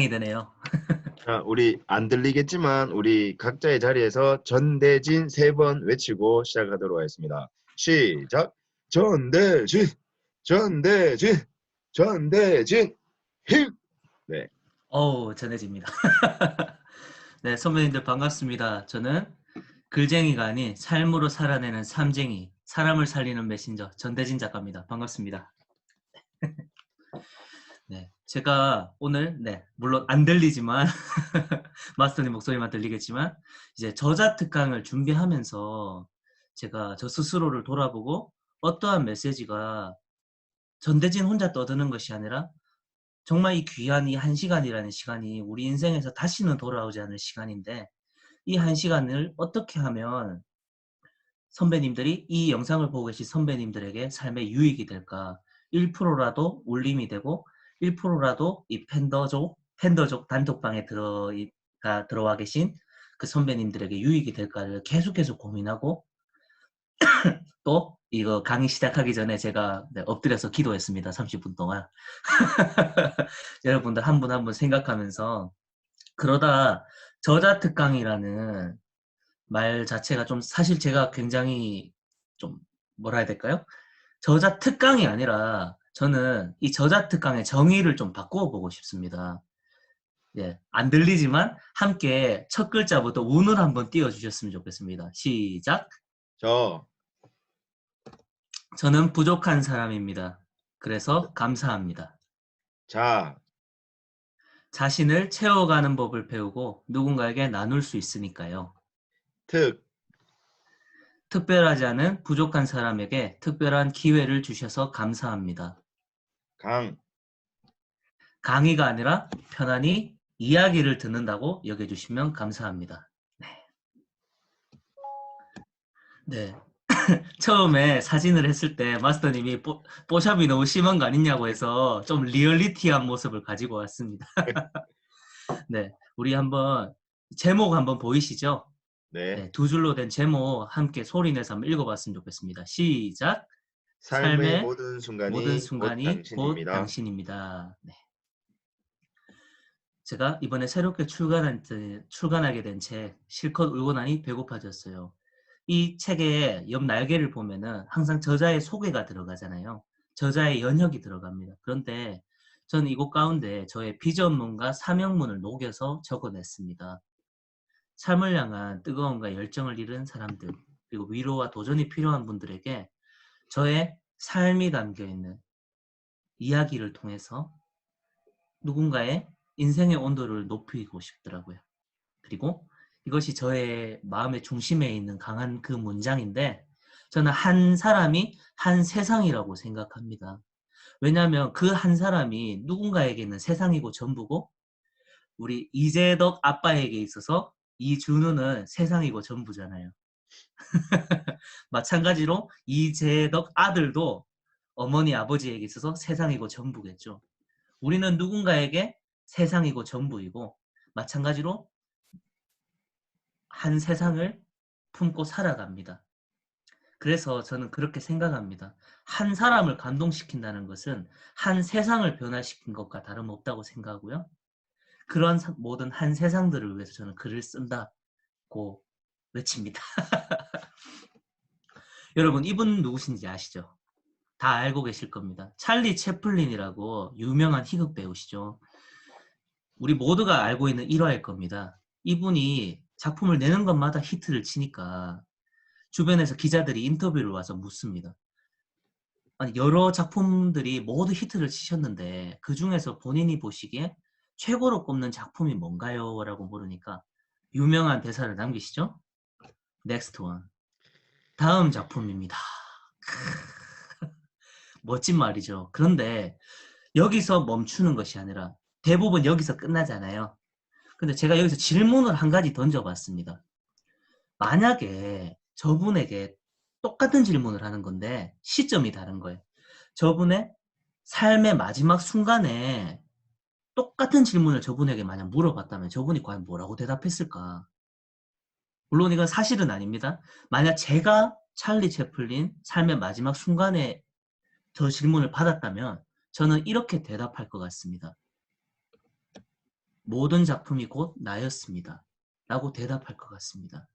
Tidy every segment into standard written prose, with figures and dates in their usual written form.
이 되네요. 자, 우리 안 들리겠지만 우리 각자의 자리에서 전대진 3번 외치고 시작하도록 하겠습니다. 시작. 전대진, 전대진, 전대진, 힘. 네, 전해집니다. 네, 선배님들 반갑습니다. 저는 글쟁이가 아닌 삶으로 살아내는 삶쟁이, 사람을 살리는 메신저 전대진 작가입니다. 반갑습니다. 네, 제가 오늘 물론 안 들리지만 마스터님 목소리만 들리겠지만 이제 저자 특강을 준비하면서 제가 저 스스로를 돌아보고 어떠한 메시지가 전대진 혼자 떠드는 것이 아니라 정말 이 귀한 이 1시간이라는 시간이 우리 인생에서 다시는 돌아오지 않을 시간인데 이 1시간을 어떻게 하면 선배님들이 이 영상을 보고 계신 선배님들에게 삶의 유익이 될까? 1%라도 울림이 되고 1%라도 이 팬더족 단톡방에 들어와 계신 그 선배님들에게 유익이 될까를 계속 고민하고 또 이거 강의 시작하기 전에 제가 엎드려서 기도했습니다. 30분 동안. 여러분들 한 분 한 분 생각하면서 그러다 저자 특강이라는 말 자체가 좀 사실 제가 굉장히 좀 뭐라 해야 될까요? 저자 특강이 아니라 저는 이 저자 특강의 정의를 좀 바꾸어 보고 싶습니다. 예, 안 들리지만 함께 첫 글자부터 운을 한번 띄워주셨으면 좋겠습니다. 시작. 저, 저는 부족한 사람입니다. 그래서 감사합니다. 자, 자신을 채워가는 법을 배우고 누군가에게 나눌 수 있으니까요. 특, 특별하지 않은 부족한 사람에게 특별한 기회를 주셔서 감사합니다. 강, 강의가 아니라 편안히 이야기를 듣는다고 여겨주시면 감사합니다. 네. 처음에 사진을 했을 때 마스터님이 뽀샵이 너무 심한 거 아니냐고 해서 좀 리얼리티한 모습을 가지고 왔습니다. 네. 우리 한번 제목 한번 보이시죠? 네, 네. 2줄로 된 제목 함께 소리내서 한번 읽어봤으면 좋겠습니다. 시작. 삶의 삶의 모든 모든 순간이 곧 순간이 곧 당신입니다. 당신입니다. 네. 제가 이번에 새롭게 출간하게 된 책 실컷 울고 나니 배고파졌어요. 이 책의 옆 날개를 보면은 항상 저자의 소개가 들어가잖아요. 저자의 연역이 들어갑니다. 그런데 저는 이곳 가운데 저의 비전문과 사명문을 녹여서 적어냈습니다. 삶을 향한 뜨거움과 열정을 잃은 사람들, 그리고 위로와 도전이 필요한 분들에게 저의 삶이 담겨있는 이야기를 통해서 누군가의 인생의 온도를 높이고 싶더라고요. 그리고 이것이 저의 마음의 중심에 있는 강한 그 문장인데 저는 한 사람이 한 세상이라고 생각합니다. 왜냐하면 그 한 사람이 누군가에게는 세상이고 전부고 우리 이재덕 아빠에게 있어서 이준우는 세상이고 전부잖아요. 마찬가지로 이재덕 아들도 어머니 아버지에게 있어서 세상이고 전부겠죠. 우리는 누군가에게 세상이고 전부이고 마찬가지로 한 세상을 품고 살아갑니다. 그래서 저는 그렇게 생각합니다. 한 사람을 감동시킨다는 것은 한 세상을 변화시킨 것과 다름없다고 생각하고요. 그런 모든 한 세상들을 위해서 저는 글을 쓴다고 외칩니다. 여러분 이분 누구신지 아시죠? 다 알고 계실 겁니다. 찰리 채플린이라고 유명한 희극 배우시죠. 우리 모두가 알고 있는 일화일 겁니다. 이분이 작품을 내는 것마다 히트를 치니까 주변에서 기자들이 인터뷰를 와서 묻습니다. 아니, 여러 작품들이 모두 히트를 치셨는데 그 중에서 본인이 보시기에 최고로 꼽는 작품이 뭔가요? 라고 물으니까 유명한 대사를 남기시죠? Next one. 다음 작품입니다. 멋진 말이죠. 그런데 여기서 멈추는 것이 아니라 대부분 여기서 끝나잖아요. 근데 제가 여기서 질문을 한 가지 던져봤습니다. 만약에 저분에게 똑같은 질문을 하는 건데 시점이 다른 거예요. 저분의 삶의 마지막 순간에 똑같은 질문을 저분에게 만약 물어봤다면 저분이 과연 뭐라고 대답했을까? 물론 이건 사실은 아닙니다. 만약 제가 찰리 채플린 삶의 마지막 순간에 저 질문을 받았다면 저는 이렇게 대답할 것 같습니다. 모든 작품이 곧 나였습니다. 라고 대답할 것 같습니다.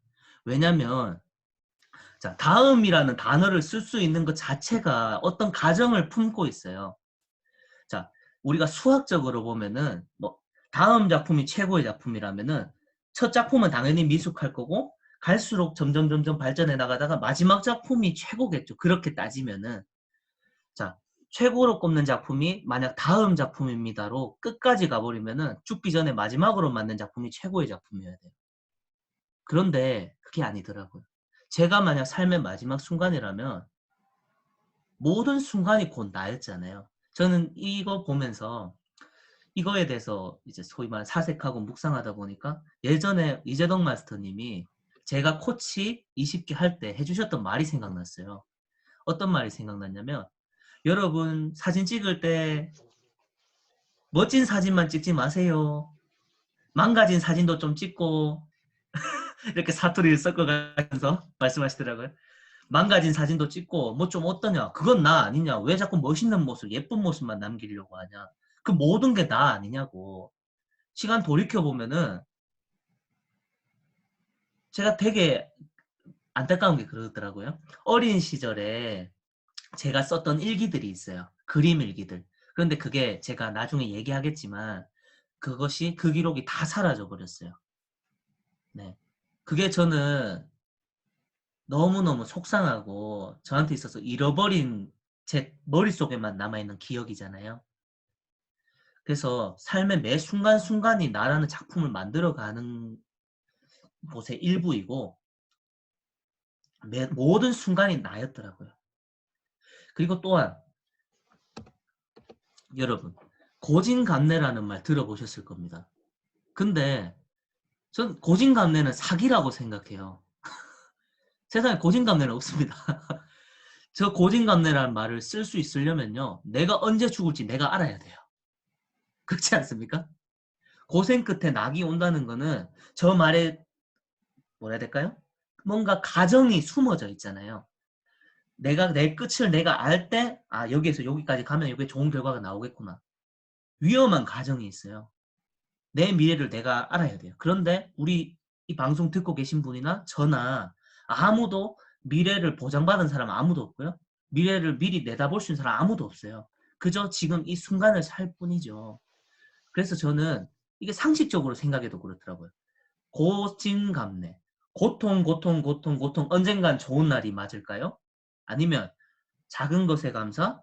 왜냐면 자, 다음이라는 단어를 쓸 수 있는 것 자체가 어떤 가정을 품고 있어요. 자, 우리가 수학적으로 보면은 뭐 다음 작품이 최고의 작품이라면은 첫 작품은 당연히 미숙할 거고 갈수록 점점 발전해 나가다가 마지막 작품이 최고겠죠. 그렇게 따지면은 자, 최고로 꼽는 작품이 만약 다음 작품입니다로 끝까지 가버리면은 죽기 전에 마지막으로 만든 작품이 최고의 작품이어야 돼요. 그런데 그게 아니더라고요. 제가 만약 삶의 마지막 순간이라면 모든 순간이 곧 나였잖아요. 저는 이거 보면서 이거에 대해서 이제 소위 말해 사색하고 묵상하다 보니까 예전에 이재동 마스터님이 제가 코치 20기 할 때 해주셨던 말이 생각났어요. 어떤 말이 생각났냐면 여러분 사진 찍을 때 멋진 사진만 찍지 마세요. 망가진 사진도 좀 찍고 이렇게 사투리를 섞어가면서 말씀하시더라고요. 망가진 사진도 찍고 뭐 좀 어떠냐 그건 나 아니냐 왜 자꾸 멋있는 모습 예쁜 모습만 남기려고 하냐 그 모든 게 나 아니냐고 시간 돌이켜보면은 제가 되게 안타까운 게 그러더라고요. 어린 시절에 제가 썼던 일기들이 있어요. 그림 일기들. 그런데 그게 제가 나중에 얘기하겠지만 그것이 그 기록이 다 사라져 버렸어요. 네. 그게 저는 너무너무 속상하고 저한테 있어서 잃어버린 제 머릿속에만 남아있는 기억이잖아요. 그래서 삶의 매 순간순간이 나라는 작품을 만들어가는 곳의 일부이고 모든 순간이 나였더라고요. 그리고 또한 여러분 고진감래라는 말 들어보셨을 겁니다. 근데 전 고진감래는 사기라고 생각해요. 세상에 고진감래는 없습니다. 저 고진감래라는 말을 쓸 수 있으려면요. 내가 언제 죽을지 내가 알아야 돼요. 그렇지 않습니까? 고생 끝에 낙이 온다는 거는 저 말에 뭐라 해야 될까요? 뭔가 가정이 숨어져 있잖아요. 내가 내 끝을 내가 알 때, 아, 여기에서 여기까지 가면 여기 좋은 결과가 나오겠구나. 위험한 가정이 있어요. 내 미래를 내가 알아야 돼요. 그런데 우리 이 방송 듣고 계신 분이나 저나 아무도 미래를 보장받은 사람 아무도 없고요. 미래를 미리 내다볼 수 있는 사람 아무도 없어요. 그저 지금 이 순간을 살 뿐이죠. 그래서 저는 이게 상식적으로 생각해도 그렇더라고요. 고진감래. 고통. 언젠간 좋은 날이 맞을까요? 아니면 작은 것에 감사,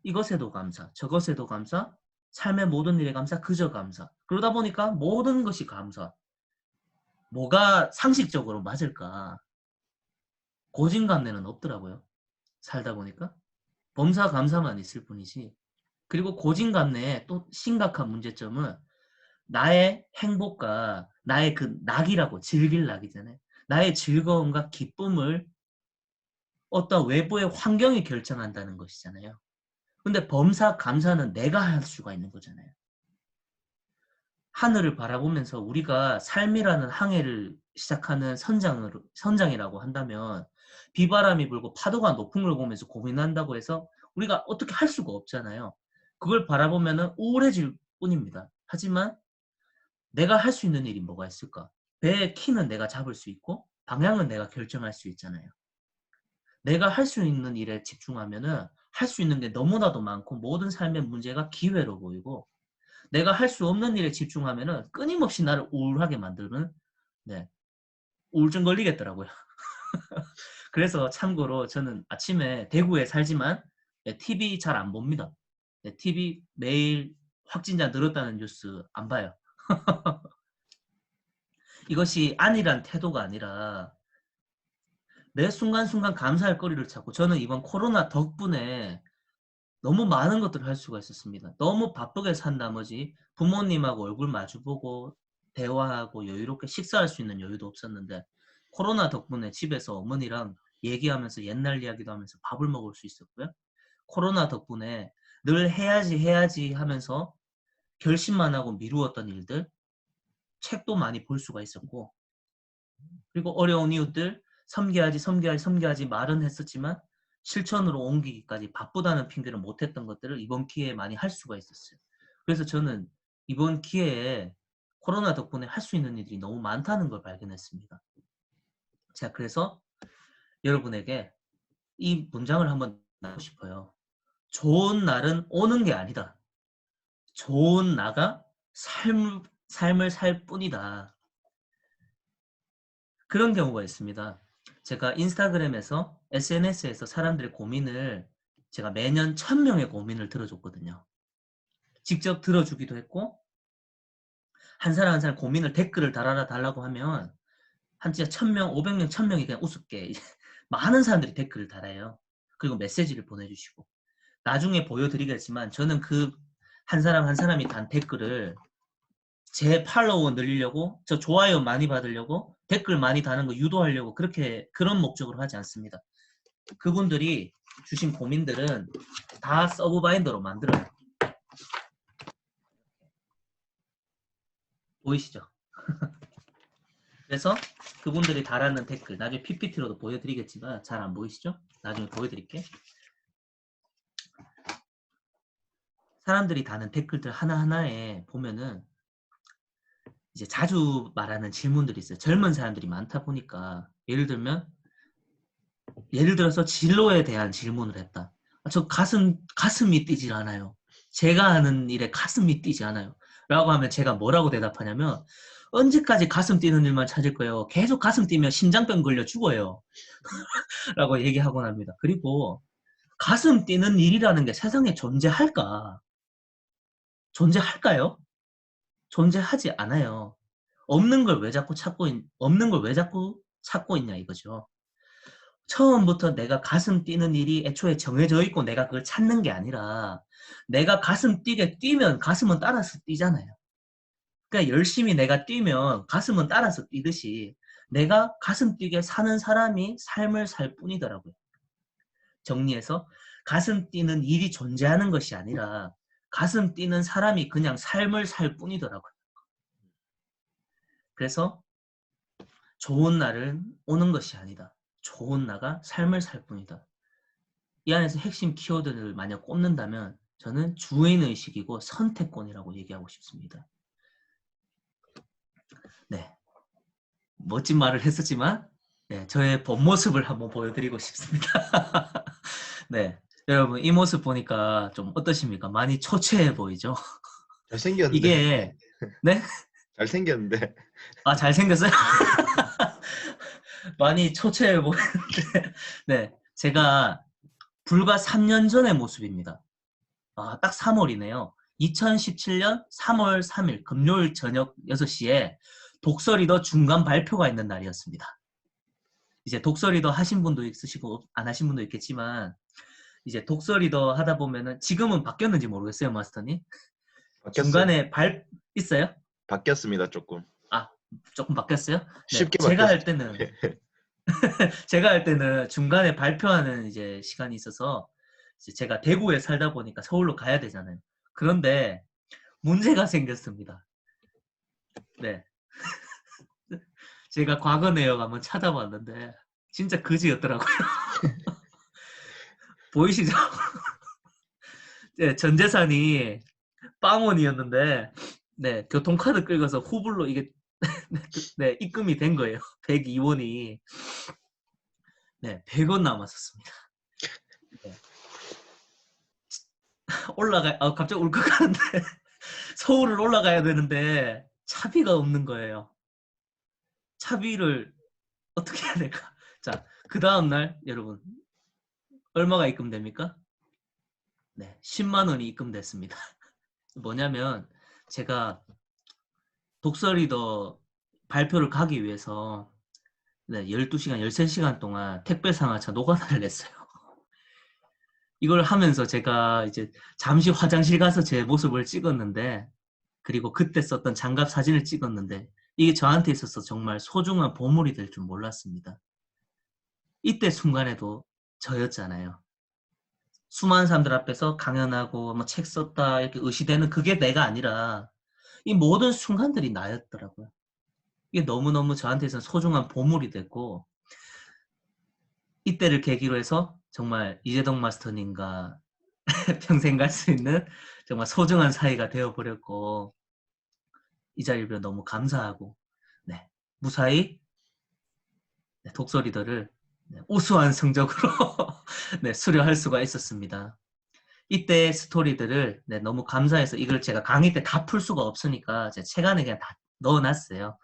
이것에도 감사, 저것에도 감사, 삶의 모든 일에 감사, 그저 감사. 그러다 보니까 모든 것이 감사. 뭐가 상식적으로 맞을까? 고진감래는 없더라고요. 살다 보니까. 범사 감사만 있을 뿐이지. 그리고 고진감래의 또 심각한 문제점은 나의 행복과 나의 그 낙이라고 즐길 낙이잖아요. 나의 즐거움과 기쁨을 어떤 외부의 환경이 결정한다는 것이잖아요. 근데 범사 감사는 내가 할 수가 있는 거잖아요. 하늘을 바라보면서 우리가 삶이라는 항해를 시작하는 선장이라고 한다면 비바람이 불고 파도가 높은 걸 보면서 고민한다고 해서 우리가 어떻게 할 수가 없잖아요. 그걸 바라보면 우울해질 뿐입니다. 하지만 내가 할 수 있는 일이 뭐가 있을까? 배의 키는 내가 잡을 수 있고 방향은 내가 결정할 수 있잖아요. 내가 할 수 있는 일에 집중하면은 할 수 있는 게 너무나도 많고 모든 삶의 문제가 기회로 보이고 내가 할 수 없는 일에 집중하면은 끊임없이 나를 우울하게 만드는 네, 우울증 걸리겠더라고요. 그래서 참고로 저는 아침에 대구에 살지만 네, TV 잘 안 봅니다. 네, TV 매일 확진자 늘었다는 뉴스 안 봐요. 이것이 안일한 태도가 아니라 매 순간순간 감사할 거리를 찾고 저는 이번 코로나 덕분에 너무 많은 것들을 할 수가 있었습니다. 너무 바쁘게 산 나머지 부모님하고 얼굴 마주보고 대화하고 여유롭게 식사할 수 있는 여유도 없었는데 코로나 덕분에 집에서 어머니랑 얘기하면서 옛날 이야기도 하면서 밥을 먹을 수 있었고요. 코로나 덕분에 늘 해야지 하면서 결심만 하고 미루었던 일들 책도 많이 볼 수가 있었고 그리고 어려운 이웃들 섬겨야지 말은 했었지만 실천으로 옮기기까지 바쁘다는 핑계를 못했던 것들을 이번 기회에 많이 할 수가 있었어요. 그래서 저는 이번 기회에 코로나 덕분에 할 수 있는 일들이 너무 많다는 걸 발견했습니다. 자, 그래서 여러분에게 이 문장을 한번 나누고 싶어요. 좋은 날은 오는 게 아니다. 좋은 나가 삶을 살 뿐이다. 그런 경우가 있습니다. 제가 인스타그램에서 SNS에서 사람들의 고민을 제가 매년 1000명의 고민을 들어줬거든요. 직접 들어주기도 했고 한 사람 한 사람 고민을 댓글을 달라고 하면 한 진짜 1000명, 500명, 1000명이 그냥 우습게 많은 사람들이 댓글을 달아요. 그리고 메시지를 보내주시고 나중에 보여드리겠지만 저는 그 한 사람 한 사람이 단 댓글을 제 팔로워 늘리려고 저 좋아요 많이 받으려고 댓글 많이 다는 거 유도하려고 그런 목적으로 하지 않습니다. 그분들이 주신 고민들은 다 서브 바인더로 만들어요. 보이시죠? 그래서 그분들이 달았는 댓글 나중에 PPT로도 보여드리겠지만 잘 안 보이시죠? 나중에 보여드릴게. 사람들이 다는 댓글들 하나하나에 보면은 이제 자주 말하는 질문들이 있어요. 젊은 사람들이 많다 보니까 예를 들어서 진로에 대한 질문을 했다. 저 가슴이 뛰질 않아요. 제가 하는 일에 가슴이 뛰지 않아요. 라고 하면 제가 뭐라고 대답하냐면 언제까지 가슴 뛰는 일만 찾을 거예요. 계속 가슴 뛰면 심장병 걸려 죽어요. 라고 얘기하곤 합니다. 그리고 가슴 뛰는 일이라는 게 세상에 존재할까? 존재할까요? 존재하지 않아요. 없는 걸 왜 자꾸 찾고 있냐 이거죠. 처음부터 내가 가슴 뛰는 일이 애초에 정해져 있고 내가 그걸 찾는 게 아니라 내가 가슴 뛰게 뛰면 가슴은 따라서 뛰잖아요. 그러니까 열심히 내가 뛰면 가슴은 따라서 뛰듯이 내가 가슴 뛰게 사는 사람이 삶을 살 뿐이더라고요. 정리해서 가슴 뛰는 일이 존재하는 것이 아니라 가슴 뛰는 사람이 그냥 삶을 살 뿐이더라고요. 그래서 좋은 날은 오는 것이 아니다. 좋은 나가 삶을 살 뿐이다. 이 안에서 핵심 키워드를 만약 꼽는다면 저는 주인의식이고 선택권이라고 얘기하고 싶습니다. 네, 멋진 말을 했었지만 네, 저의 본 모습을 한번 보여드리고 싶습니다. 네, 여러분 이 모습 보니까 좀 어떠십니까? 많이 초췌해 보이죠? 잘생겼는데. 이게 네? 잘생겼는데. 아, 잘생겼어요? 많이 초췌해 보이는데 네, 제가 불과 3년 전의 모습입니다. 아, 딱 3월이네요. 2017년 3월 3일 금요일 저녁 6시에 독서리더 중간 발표가 있는 날이었습니다. 이제 독서리더 하신 분도 있으시고 안 하신 분도 있겠지만 이제 독서리더 하다 보면은 지금은 바뀌었는지 모르겠어요, 마스터님. 바뀌었어요. 중간에 있어요? 바뀌었습니다, 조금. 아, 조금 바뀌었어요? 네, 쉽게 바뀌었어요. 제가 할 때는 중간에 발표하는 이제 시간이 있어서 이제 제가 대구에 살다 보니까 서울로 가야 되잖아요. 그런데 문제가 생겼습니다. 네. 제가 과거 내역 한번 찾아봤는데 진짜 그지였더라고요. 보이시죠? 네, 전 재산이 빵원이었는데 네, 교통카드 긁어서 후불로 이게 네, 입금이 된 거예요. 102원이. 네, 100원 남았었습니다. 네. 갑자기 울컥하는데 서울을 올라가야 되는데 차비가 없는 거예요. 차비를 어떻게 해야 될까? 자, 그 다음날 여러분 얼마가 입금됩니까? 네, 10만 원이 입금됐습니다. 뭐냐면 제가 독서리더 발표를 가기 위해서 네, 12시간, 13시간 동안 택배 상하차 노가다를 냈어요. 이걸 하면서 제가 이제 잠시 화장실 가서 제 모습을 찍었는데 그리고 그때 썼던 장갑 사진을 찍었는데 이게 저한테 있어서 정말 소중한 보물이 될 줄 몰랐습니다. 이때 순간에도 저였잖아요. 수많은 사람들 앞에서 강연하고 뭐 책 썼다 이렇게 의시되는 그게 내가 아니라 이 모든 순간들이 나였더라고요. 이게 너무너무 저한테서는 소중한 보물이 됐고 이때를 계기로 해서 정말 이재동 마스터님과 평생 갈 수 있는 정말 소중한 사이가 되어버렸고 이 자리를 빌어 너무 감사하고 네, 무사히 네, 독서리더를 네, 우수한 성적으로 네, 수료할 수가 있었습니다. 이때 스토리들을 네, 너무 감사해서 이걸 제가 강의 때 다 풀 수가 없으니까 제 책 안에 그냥 다 넣어놨어요.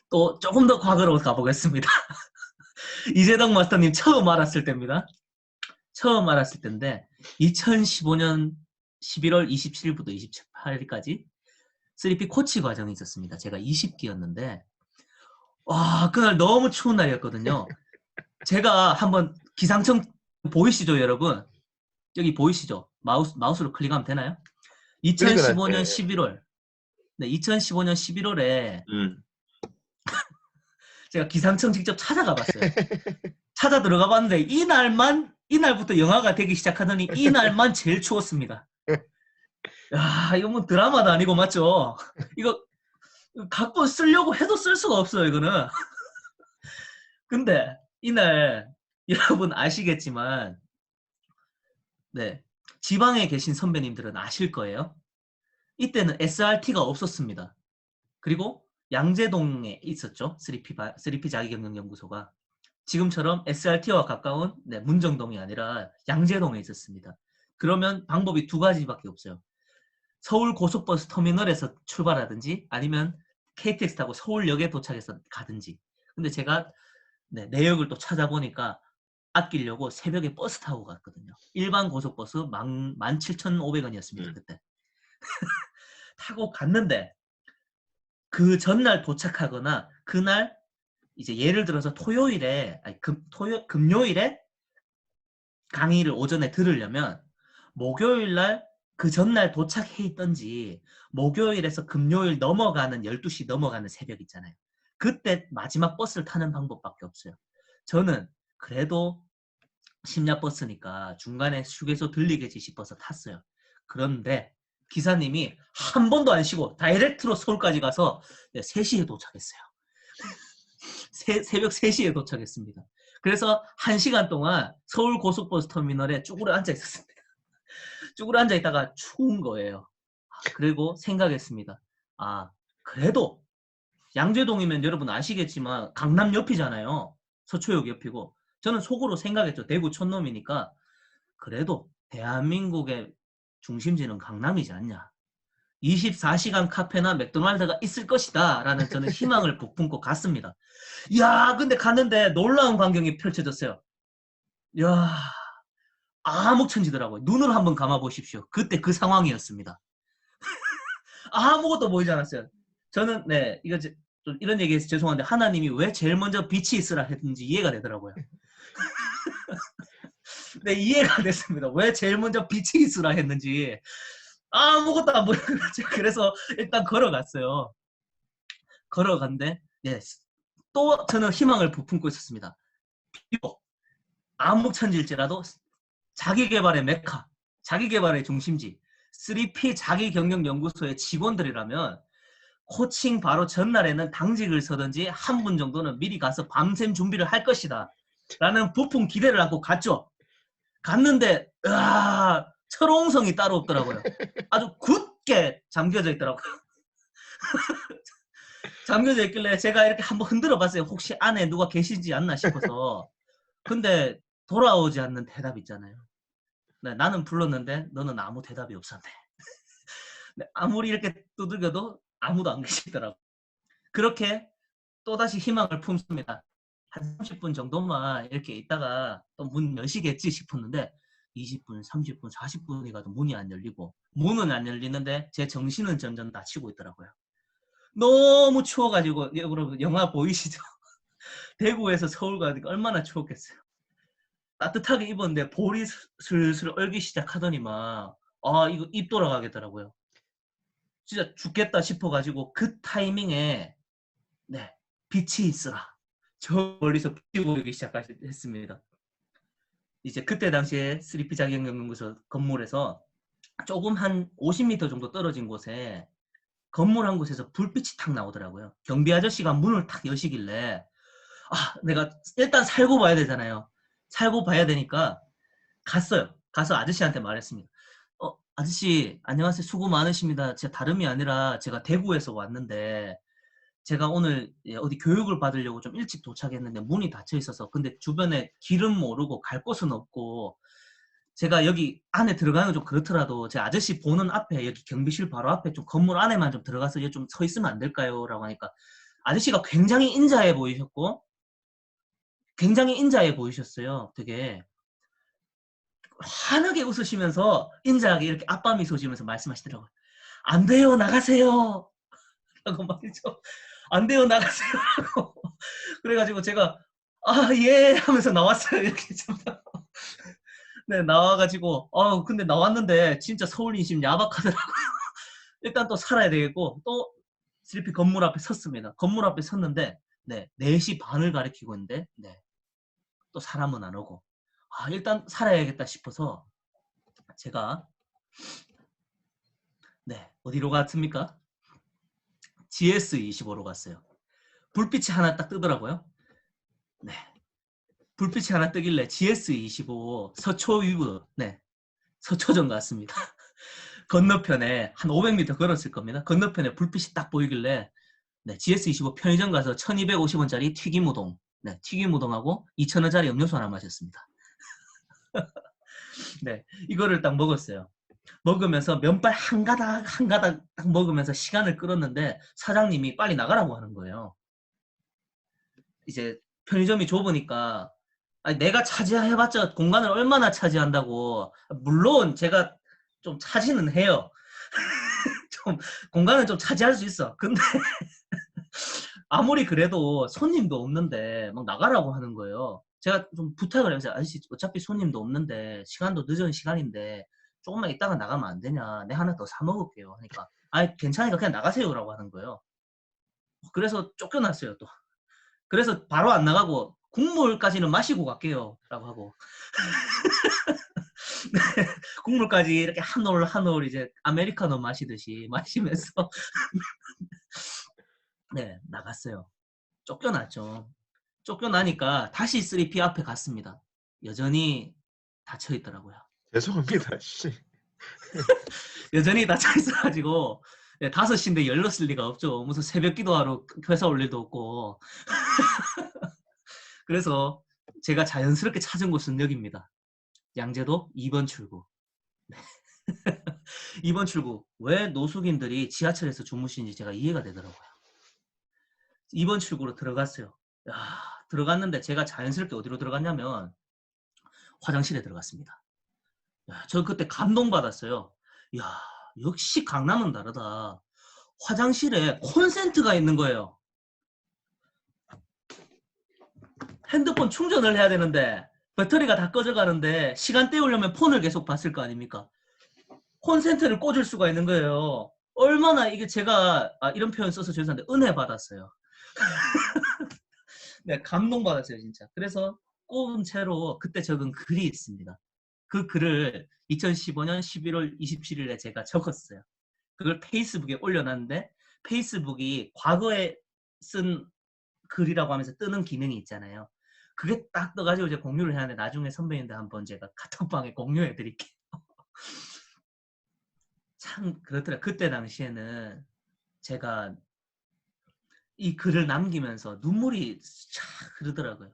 또 조금 더 과거로 가보겠습니다. 이재덕 마스터님 처음 알았을 때입니다. 처음 알았을 때인데 2015년 11월 27일부터 28일까지 3P 코치 과정이 있었습니다. 제가 20기였는데 와 그날 너무 추운 날이었거든요. 제가 한번 기상청 보이시죠 여러분? 여기 보이시죠? 마우스로 클릭하면 되나요? 클릭은 2015년 예. 11월 네, 2015년 11월에 제가 기상청 직접 찾아가 봤어요. 찾아 들어가 봤는데 이날부터 영하가 되기 시작하더니 이날만 제일 추웠습니다. 야, 이거 뭐 드라마도 아니고 맞죠? 이거 갖고 쓰려고 해도 쓸 수가 없어요, 이거는. 근데 이날 여러분 아시겠지만 네. 지방에 계신 선배님들은 아실 거예요. 이때는 SRT가 없었습니다. 그리고 양재동에 있었죠. 3P 자기경영연구소가. 지금처럼 SRT와 가까운 네, 문정동이 아니라 양재동에 있었습니다. 그러면 방법이 두 가지밖에 없어요. 서울 고속버스 터미널에서 출발하든지 아니면 KTX 타고 서울역에 도착해서 가든지. 근데 제가 네, 내역을 또 찾아보니까 아끼려고 새벽에 버스 타고 갔거든요. 일반 고속버스 17,500원이었습니다. 그때. 타고 갔는데 그 전날 도착하거나 그날 이제 예를 들어서 토요일에 아니, 금요일에 강의를 오전에 들으려면 목요일 날 그 전날 도착해 있던지 목요일에서 금요일 넘어가는 12시 넘어가는 새벽 있잖아요. 그때 마지막 버스를 타는 방법밖에 없어요. 저는 그래도 심야버스니까 중간에 휴게소 들리겠지 싶어서 탔어요. 그런데 기사님이 한 번도 안 쉬고 다이렉트로 서울까지 가서 3시에 도착했어요. 새벽 3시에 도착했습니다. 그래서 1시간 동안 서울 고속버스 터미널에 쭈그려 앉아 있었습니다. 쭈그려 앉아 있다가 추운 거예요. 그리고 생각했습니다. 아, 그래도 양재동이면 여러분 아시겠지만 강남 옆이잖아요. 서초역 옆이고. 저는 속으로 생각했죠. 대구 촌놈이니까 그래도 대한민국의 중심지는 강남이지 않냐. 24시간 카페나 맥도날드가 있을 것이다 라는 저는 희망을 북품고 갔습니다. 이야 근데 갔는데 놀라운 광경이 펼쳐졌어요. 이야 암흑천지더라고요. 눈을 한번 감아 보십시오. 그때 그 상황이었습니다. 아무것도 보이지 않았어요. 저는 네 이거 좀 이런 얘기해서 죄송한데 하나님이 왜 제일 먼저 빛이 있으라 했는지 이해가 되더라고요. 네 이해가 됐습니다. 왜 제일 먼저 빛이 있으라 했는지 아무것도 안 보여요. 그래서 일단 걸어갔어요. 걸어간데 예, 또 저는 희망을 부품고 있었습니다. 비록 암묵천지일지라도 자기개발의 메카, 자기개발의 중심지 3P 자기경영연구소의 직원들이라면 코칭 바로 전날에는 당직을 서든지 한 분 정도는 미리 가서 밤샘 준비를 할 것이다 라는 부푼 기대를 안고 갔죠. 갔는데 철옹성이 따로 없더라고요. 아주 굳게 잠겨져 있더라고요. 잠겨져 있길래 제가 이렇게 한번 흔들어 봤어요. 혹시 안에 누가 계시지 않나 싶어서. 근데 돌아오지 않는 대답 있잖아요. 네, 나는 불렀는데 너는 아무 대답이 없었네. 네, 아무리 이렇게 두들겨도 아무도 안 계시더라고요. 그렇게 또다시 희망을 품습니다. 한 30분 정도만 이렇게 있다가 또 문 여시겠지 싶었는데 20분, 30분, 40분이 가도 문이 안 열리고 문은 안 열리는데 제 정신은 점점 다치고 있더라고요. 너무 추워가지고 여러분 영화 보이시죠? 대구에서 서울 가니까 얼마나 추웠겠어요. 따뜻하게 입었는데 볼이 슬슬 얼기 시작하더니만 이거 입 돌아가겠더라고요. 진짜 죽겠다 싶어가지고 그 타이밍에 네 빛이 있어라. 저 멀리서 빛이 보이기 시작했습니다. 이제 그때 당시에 3P 자기경영연구소 건물에서 조금 한 50m 정도 떨어진 곳에 건물 한 곳에서 불빛이 탁 나오더라고요. 경비 아저씨가 문을 탁 여시길래 내가 일단 살고 봐야 되잖아요. 살고 봐야 되니까 갔어요. 가서 아저씨한테 말했습니다. 아저씨 안녕하세요. 수고 많으십니다. 제가 다름이 아니라 제가 대구에서 왔는데 제가 오늘 어디 교육을 받으려고 좀 일찍 도착했는데 문이 닫혀 있어서 근데 주변에 길은 모르고 갈 곳은 없고 제가 여기 안에 들어가는 건 좀 그렇더라도 제 아저씨 보는 앞에 여기 경비실 바로 앞에 좀 건물 안에만 좀 들어가서 좀 서 있으면 안 될까요? 라고 하니까 아저씨가 굉장히 인자해 보이셨고 굉장히 인자해 보이셨어요. 되게 환하게 웃으시면서 인자하게 이렇게 아빠 미소 지으면서 말씀하시더라고요. 안 돼요, 나가세요. 라고 말이죠. 안 돼요, 나가세요. 라고. 그래가지고 제가 아, 예 하면서 나왔어요. 이렇게 좀. 네, 나와가지고 근데 나왔는데 진짜 서울 인심 야박하더라고요. 일단 또 살아야 되겠고 또 슬리피 건물 앞에 섰습니다. 건물 앞에 섰는데 네, 4시 반을 가리키고 있는데 네, 또 사람은 안 오고 일단 살아야겠다 싶어서 제가 네, 어디로 갔습니까? GS25로 갔어요. 불빛이 하나 딱 뜨더라고요. 네, 불빛이 하나 뜨길래 GS25 서초위브 네, 서초점 갔습니다. 건너편에 한 500m 걸었을 겁니다. 건너편에 불빛이 딱 보이길래 네, GS25 편의점 가서 1250원짜리 튀김우동 네, 튀김우동하고 2000원짜리 음료수 하나 마셨습니다. 네, 이거를 딱 먹었어요. 먹으면서 면발 한 가닥 한 가닥 딱 먹으면서 시간을 끌었는데 사장님이 빨리 나가라고 하는 거예요. 이제 편의점이 좁으니까 아니, 내가 차지해봤자 공간을 얼마나 차지한다고. 물론 제가 좀 차지는 해요. 좀 공간은 좀 차지할 수 있어. 근데 아무리 그래도 손님도 없는데 막 나가라고 하는 거예요. 제가 좀 부탁을 해서 아저씨 어차피 손님도 없는데 시간도 늦은 시간인데 조금만 있다가 나가면 안 되냐. 내 하나 더 사 먹을게요. 하니까 아니 괜찮으니까 그냥 나가세요라고 하는 거예요. 그래서 쫓겨났어요 또. 그래서 바로 안 나가고 국물까지는 마시고 갈게요 라고 하고 국물까지 이렇게 한 올 한 올 이제 아메리카노 마시듯이 마시면서 네 나갔어요. 쫓겨났죠. 쫓겨나니까 다시 3P 앞에 갔습니다. 여전히 닫혀 있더라고요. 죄송합니다. 씨. 여전히 닫혀 있어가지고 5시인데 열렸을 리가 없죠. 무슨 새벽 기도하러 회사 올 일도 없고. 그래서 제가 자연스럽게 찾은 곳은 여기입니다. 양재도 2번 출구. 2번 출구. 왜 노숙인들이 지하철에서 주무시는지 제가 이해가 되더라고요. 2번 출구로 들어갔어요. 야, 들어갔는데 제가 자연스럽게 어디로 들어갔냐면 화장실에 들어갔습니다. 야, 저 그때 감동받았어요. 야, 역시 강남은 다르다. 화장실에 콘센트가 있는 거예요. 핸드폰 충전을 해야 되는데 배터리가 다 꺼져가는데 시간 때우려면 폰을 계속 봤을 거 아닙니까? 콘센트를 꽂을 수가 있는 거예요. 얼마나 이게 제가 이런 표현 써서 죄송한데 은혜 받았어요. 네, 감동받았어요 진짜. 그래서 꼽은 채로 그때 적은 글이 있습니다. 그 글을 2015년 11월 27일에 제가 적었어요. 그걸 페이스북에 올려놨는데 페이스북이 과거에 쓴 글이라고 하면서 뜨는 기능이 있잖아요. 그게 딱 떠가지고 이제 공유를 해야 하는데 나중에 선배님들 한번 제가 카톡방에 공유해 드릴게요. 참 그렇더라. 그때 당시에는 제가 이 글을 남기면서 눈물이 촥 흐르더라고요.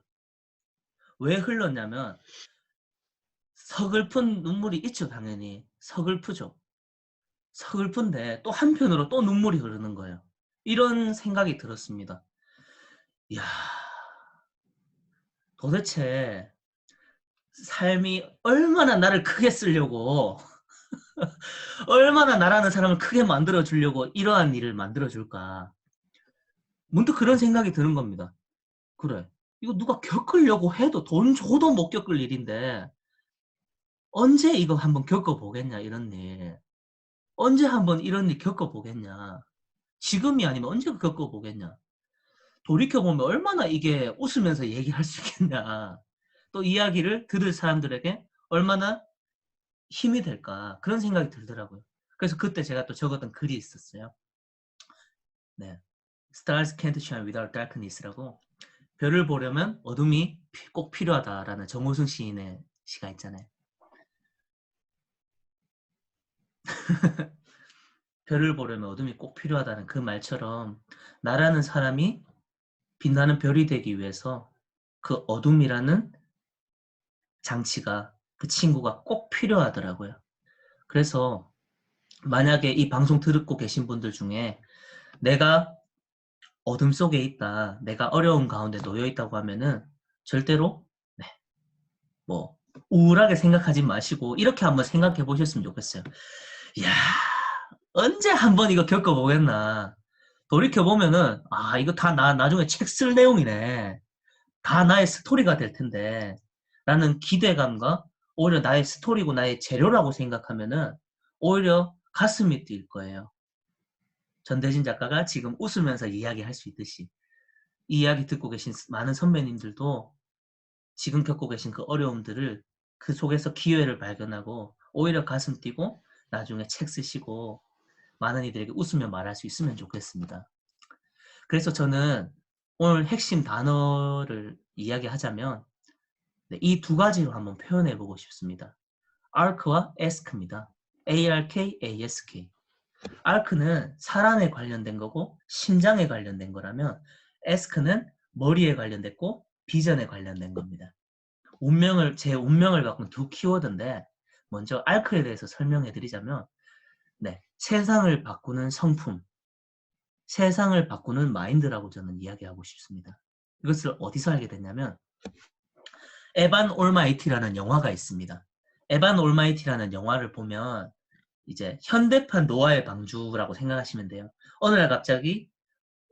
왜 흘렀냐면 서글픈 눈물이 있죠, 당연히. 서글프죠. 서글픈데 또 한편으로 또 눈물이 흐르는 거예요. 이런 생각이 들었습니다. 이야, 도대체 삶이 얼마나 나를 크게 쓰려고 얼마나 나라는 사람을 크게 만들어주려고 이러한 일을 만들어줄까. 문득 그런 생각이 드는 겁니다. 그래, 이거 누가 겪으려고 해도 돈 줘도 못 겪을 일인데 언제 이거 한번 겪어보겠냐 이런 일. 언제 한번 이런 일 겪어보겠냐. 지금이 아니면 언제 겪어보겠냐. 돌이켜보면 얼마나 이게 웃으면서 얘기할 수 있겠냐. 또 이야기를 들을 사람들에게 얼마나 힘이 될까. 그런 생각이 들더라고요. 그래서 그때 제가 또 적었던 글이 있었어요. 네. Stars can't shine without darkness라고 별을 보려면 어둠이 꼭 필요하다라는 정호승 시인의 시가 있잖아요. 별을 보려면 어둠이 꼭 필요하다는 그 말처럼 나라는 사람이 빛나는 별이 되기 위해서 그 어둠이라는 장치가 그 친구가 꼭 필요하더라고요. 그래서 만약에 이 방송 듣고 계신 분들 중에 내가 어둠 속에 있다, 내가 어려운 가운데 놓여 있다고 하면은 절대로 네, 뭐 우울하게 생각하지 마시고 이렇게 한번 생각해 보셨으면 좋겠어요. 이야, 언제 한번 이거 겪어보겠나. 돌이켜보면은 아 이거 다 나중에 책 쓸 내용이네. 다 나의 스토리가 될 텐데 라는 기대감과 오히려 나의 스토리고 나의 재료라고 생각하면은 오히려 가슴이 뛸 거예요. 전대진 작가가 지금 웃으면서 이야기할 수 있듯이 이 이야기 듣고 계신 많은 선배님들도 지금 겪고 계신 그 어려움들을 그 속에서 기회를 발견하고 오히려 가슴 뛰고 나중에 책 쓰시고 많은 이들에게 웃으며 말할 수 있으면 좋겠습니다. 그래서 저는 오늘 핵심 단어를 이야기하자면 이 두 가지로 한번 표현해 보고 싶습니다. ARK와 ASK입니다. ARK, ASK. ARK는 사람에 관련된 거고 심장에 관련된 거라면 ASK는 머리에 관련됐고 비전에 관련된 겁니다. 제 운명을 바꾼 두 키워드인데 먼저 ARK에 대해서 설명해 드리자면 네, 세상을 바꾸는 성품, 세상을 바꾸는 마인드라고 저는 이야기하고 싶습니다. 이것을 어디서 알게 됐냐면 에반 올마이티라는 영화가 있습니다. 에반 올마이티라는 영화를 보면 이제 현대판 노아의 방주라고 생각하시면 돼요. 어느 날 갑자기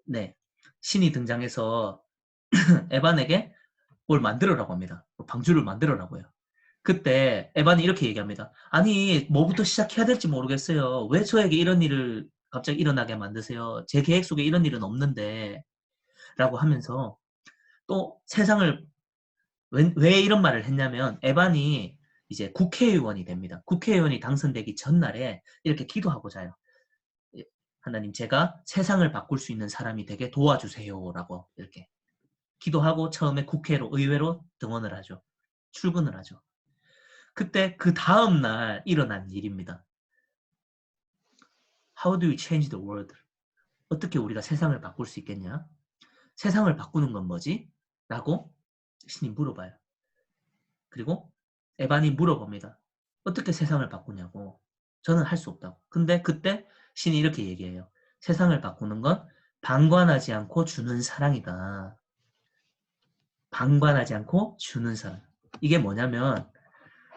네, 신이 등장해서 에반에게 뭘 만들어라고 합니다. 방주를 만들어라고 해요. 그때 에반이 이렇게 얘기합니다. 아니 뭐부터 시작해야 될지 모르겠어요. 왜 저에게 이런 일을 갑자기 일어나게 만드세요. 제 계획 속에 이런 일은 없는데 라고 하면서 또 세상을 왜 이런 말을 했냐면 에반이 이제 국회의원이 됩니다. 국회의원이 당선되기 전날에 이렇게 기도하고 자요. 하나님 제가 세상을 바꿀 수 있는 사람이 되게 도와주세요라고 이렇게 기도하고 처음에 국회로 의회로 등원을 하죠. 출근을 하죠. 그때 그 다음 날 일어난 일입니다. How do we change the world? 어떻게 우리가 세상을 바꿀 수 있겠냐? 세상을 바꾸는 건 뭐지? 라고 신이 물어봐요. 그리고 에반이 물어봅니다. 어떻게 세상을 바꾸냐고. 저는 할 수 없다고. 근데 그때 신이 이렇게 얘기해요. 세상을 바꾸는 건 방관하지 않고 주는 사랑이다. 방관하지 않고 주는 사랑. 이게 뭐냐면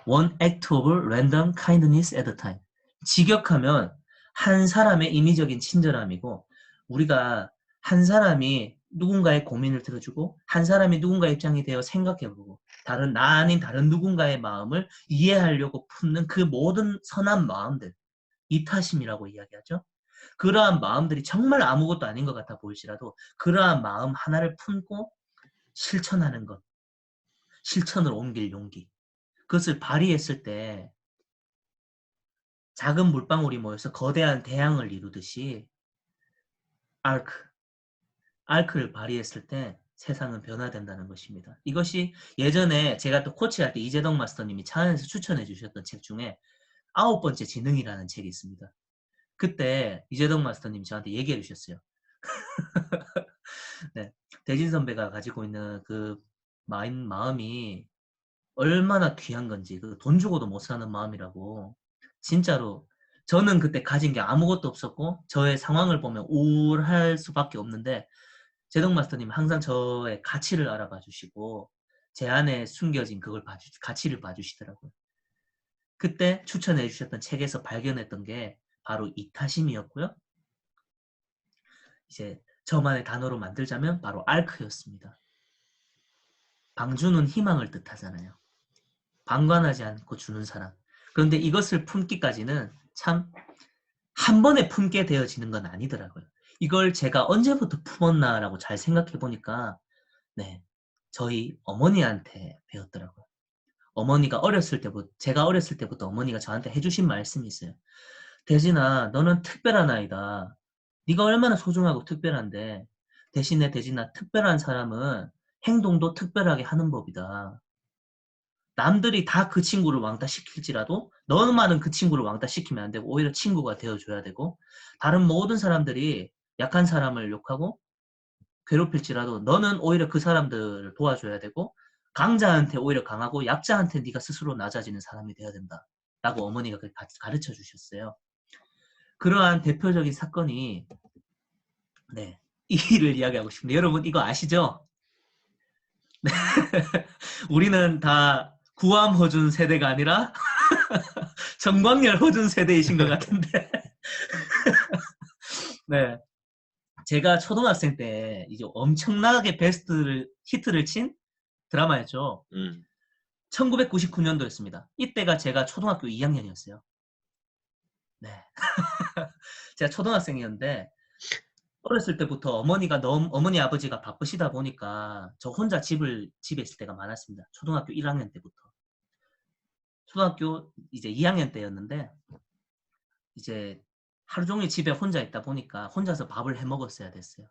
one act of random kindness at a time. 직역하면 한 사람의 인위적인 친절함이고 우리가 한 사람이 누군가의 고민을 들어주고 한 사람이 누군가의 입장이 되어 생각해보고 나 아닌 다른 누군가의 마음을 이해하려고 품는 그 모든 선한 마음들 이타심이라고 이야기하죠. 그러한 마음들이 정말 아무것도 아닌 것 같아 보일지라도 그러한 마음 하나를 품고 실천하는 것, 실천을 옮길 용기 그것을 발휘했을 때 작은 물방울이 모여서 거대한 대양을 이루듯이 아크, 아크를 발휘했을 때 세상은 변화된다는 것입니다. 이것이 예전에 제가 또 코치할 때 이재동 마스터님이 차 안에서 추천해 주셨던 책 중에 9번째 지능이라는 책이 있습니다. 그때 이재동 마스터님이 저한테 얘기해 주셨어요. 네, 대진 선배가 가지고 있는 그 마음이 얼마나 귀한 건지 그 돈 주고도 못 사는 마음이라고 진짜로 저는 그때 가진 게 아무것도 없었고 저의 상황을 보면 우울할 수밖에 없는데 제동 마스터님 항상 저의 가치를 알아봐 주시고 제 안에 숨겨진 그걸 가치를 봐주시더라고요. 그때 추천해 주셨던 책에서 발견했던 게 바로 이타심이었고요. 이제 저만의 단어로 만들자면 바로 알크였습니다. 방주는 희망을 뜻하잖아요. 방관하지 않고 주는 사랑. 그런데 이것을 품기까지는 참 한 번에 품게 되어지는 건 아니더라고요. 이걸 제가 언제부터 품었나라고 잘 생각해 보니까 네, 저희 어머니한테 배웠더라고요. 어머니가 제가 어렸을 때부터 어머니가 저한테 해주신 말씀이 있어요. 대진아, 너는 특별한 아이다. 네가 얼마나 소중하고 특별한데 대신에 대진아, 특별한 사람은 행동도 특별하게 하는 법이다. 남들이 다 그 친구를 왕따시킬지라도 너만은 그 친구를 왕따시키면 안 되고 오히려 친구가 되어줘야 되고, 다른 모든 사람들이 약한 사람을 욕하고 괴롭힐지라도 너는 오히려 그 사람들을 도와줘야 되고, 강자한테 오히려 강하고 약자한테 네가 스스로 낮아지는 사람이 되어야 된다 라고 어머니가 가르쳐 주셨어요. 그러한 대표적인 사건이, 네, 이 일을 이야기하고 싶은데, 여러분 이거 아시죠? 우리는 다 구암 허준 세대가 아니라 정광열 허준 세대이신 것 같은데. 네, 제가 초등학생 때 이제 엄청나게 히트를 친 드라마였죠. 음. 1999년도였습니다. 이때가 제가 초등학교 2학년이었어요. 네. 제가 초등학생이었는데, 어렸을 때부터 어머니 아버지가 바쁘시다 보니까 저 혼자 집에 있을 때가 많았습니다. 초등학교 1학년 때부터. 초등학교 이제 2학년 때였는데, 이제 하루 종일 집에 혼자 있다 보니까 혼자서 밥을 해 먹었어야 됐어요.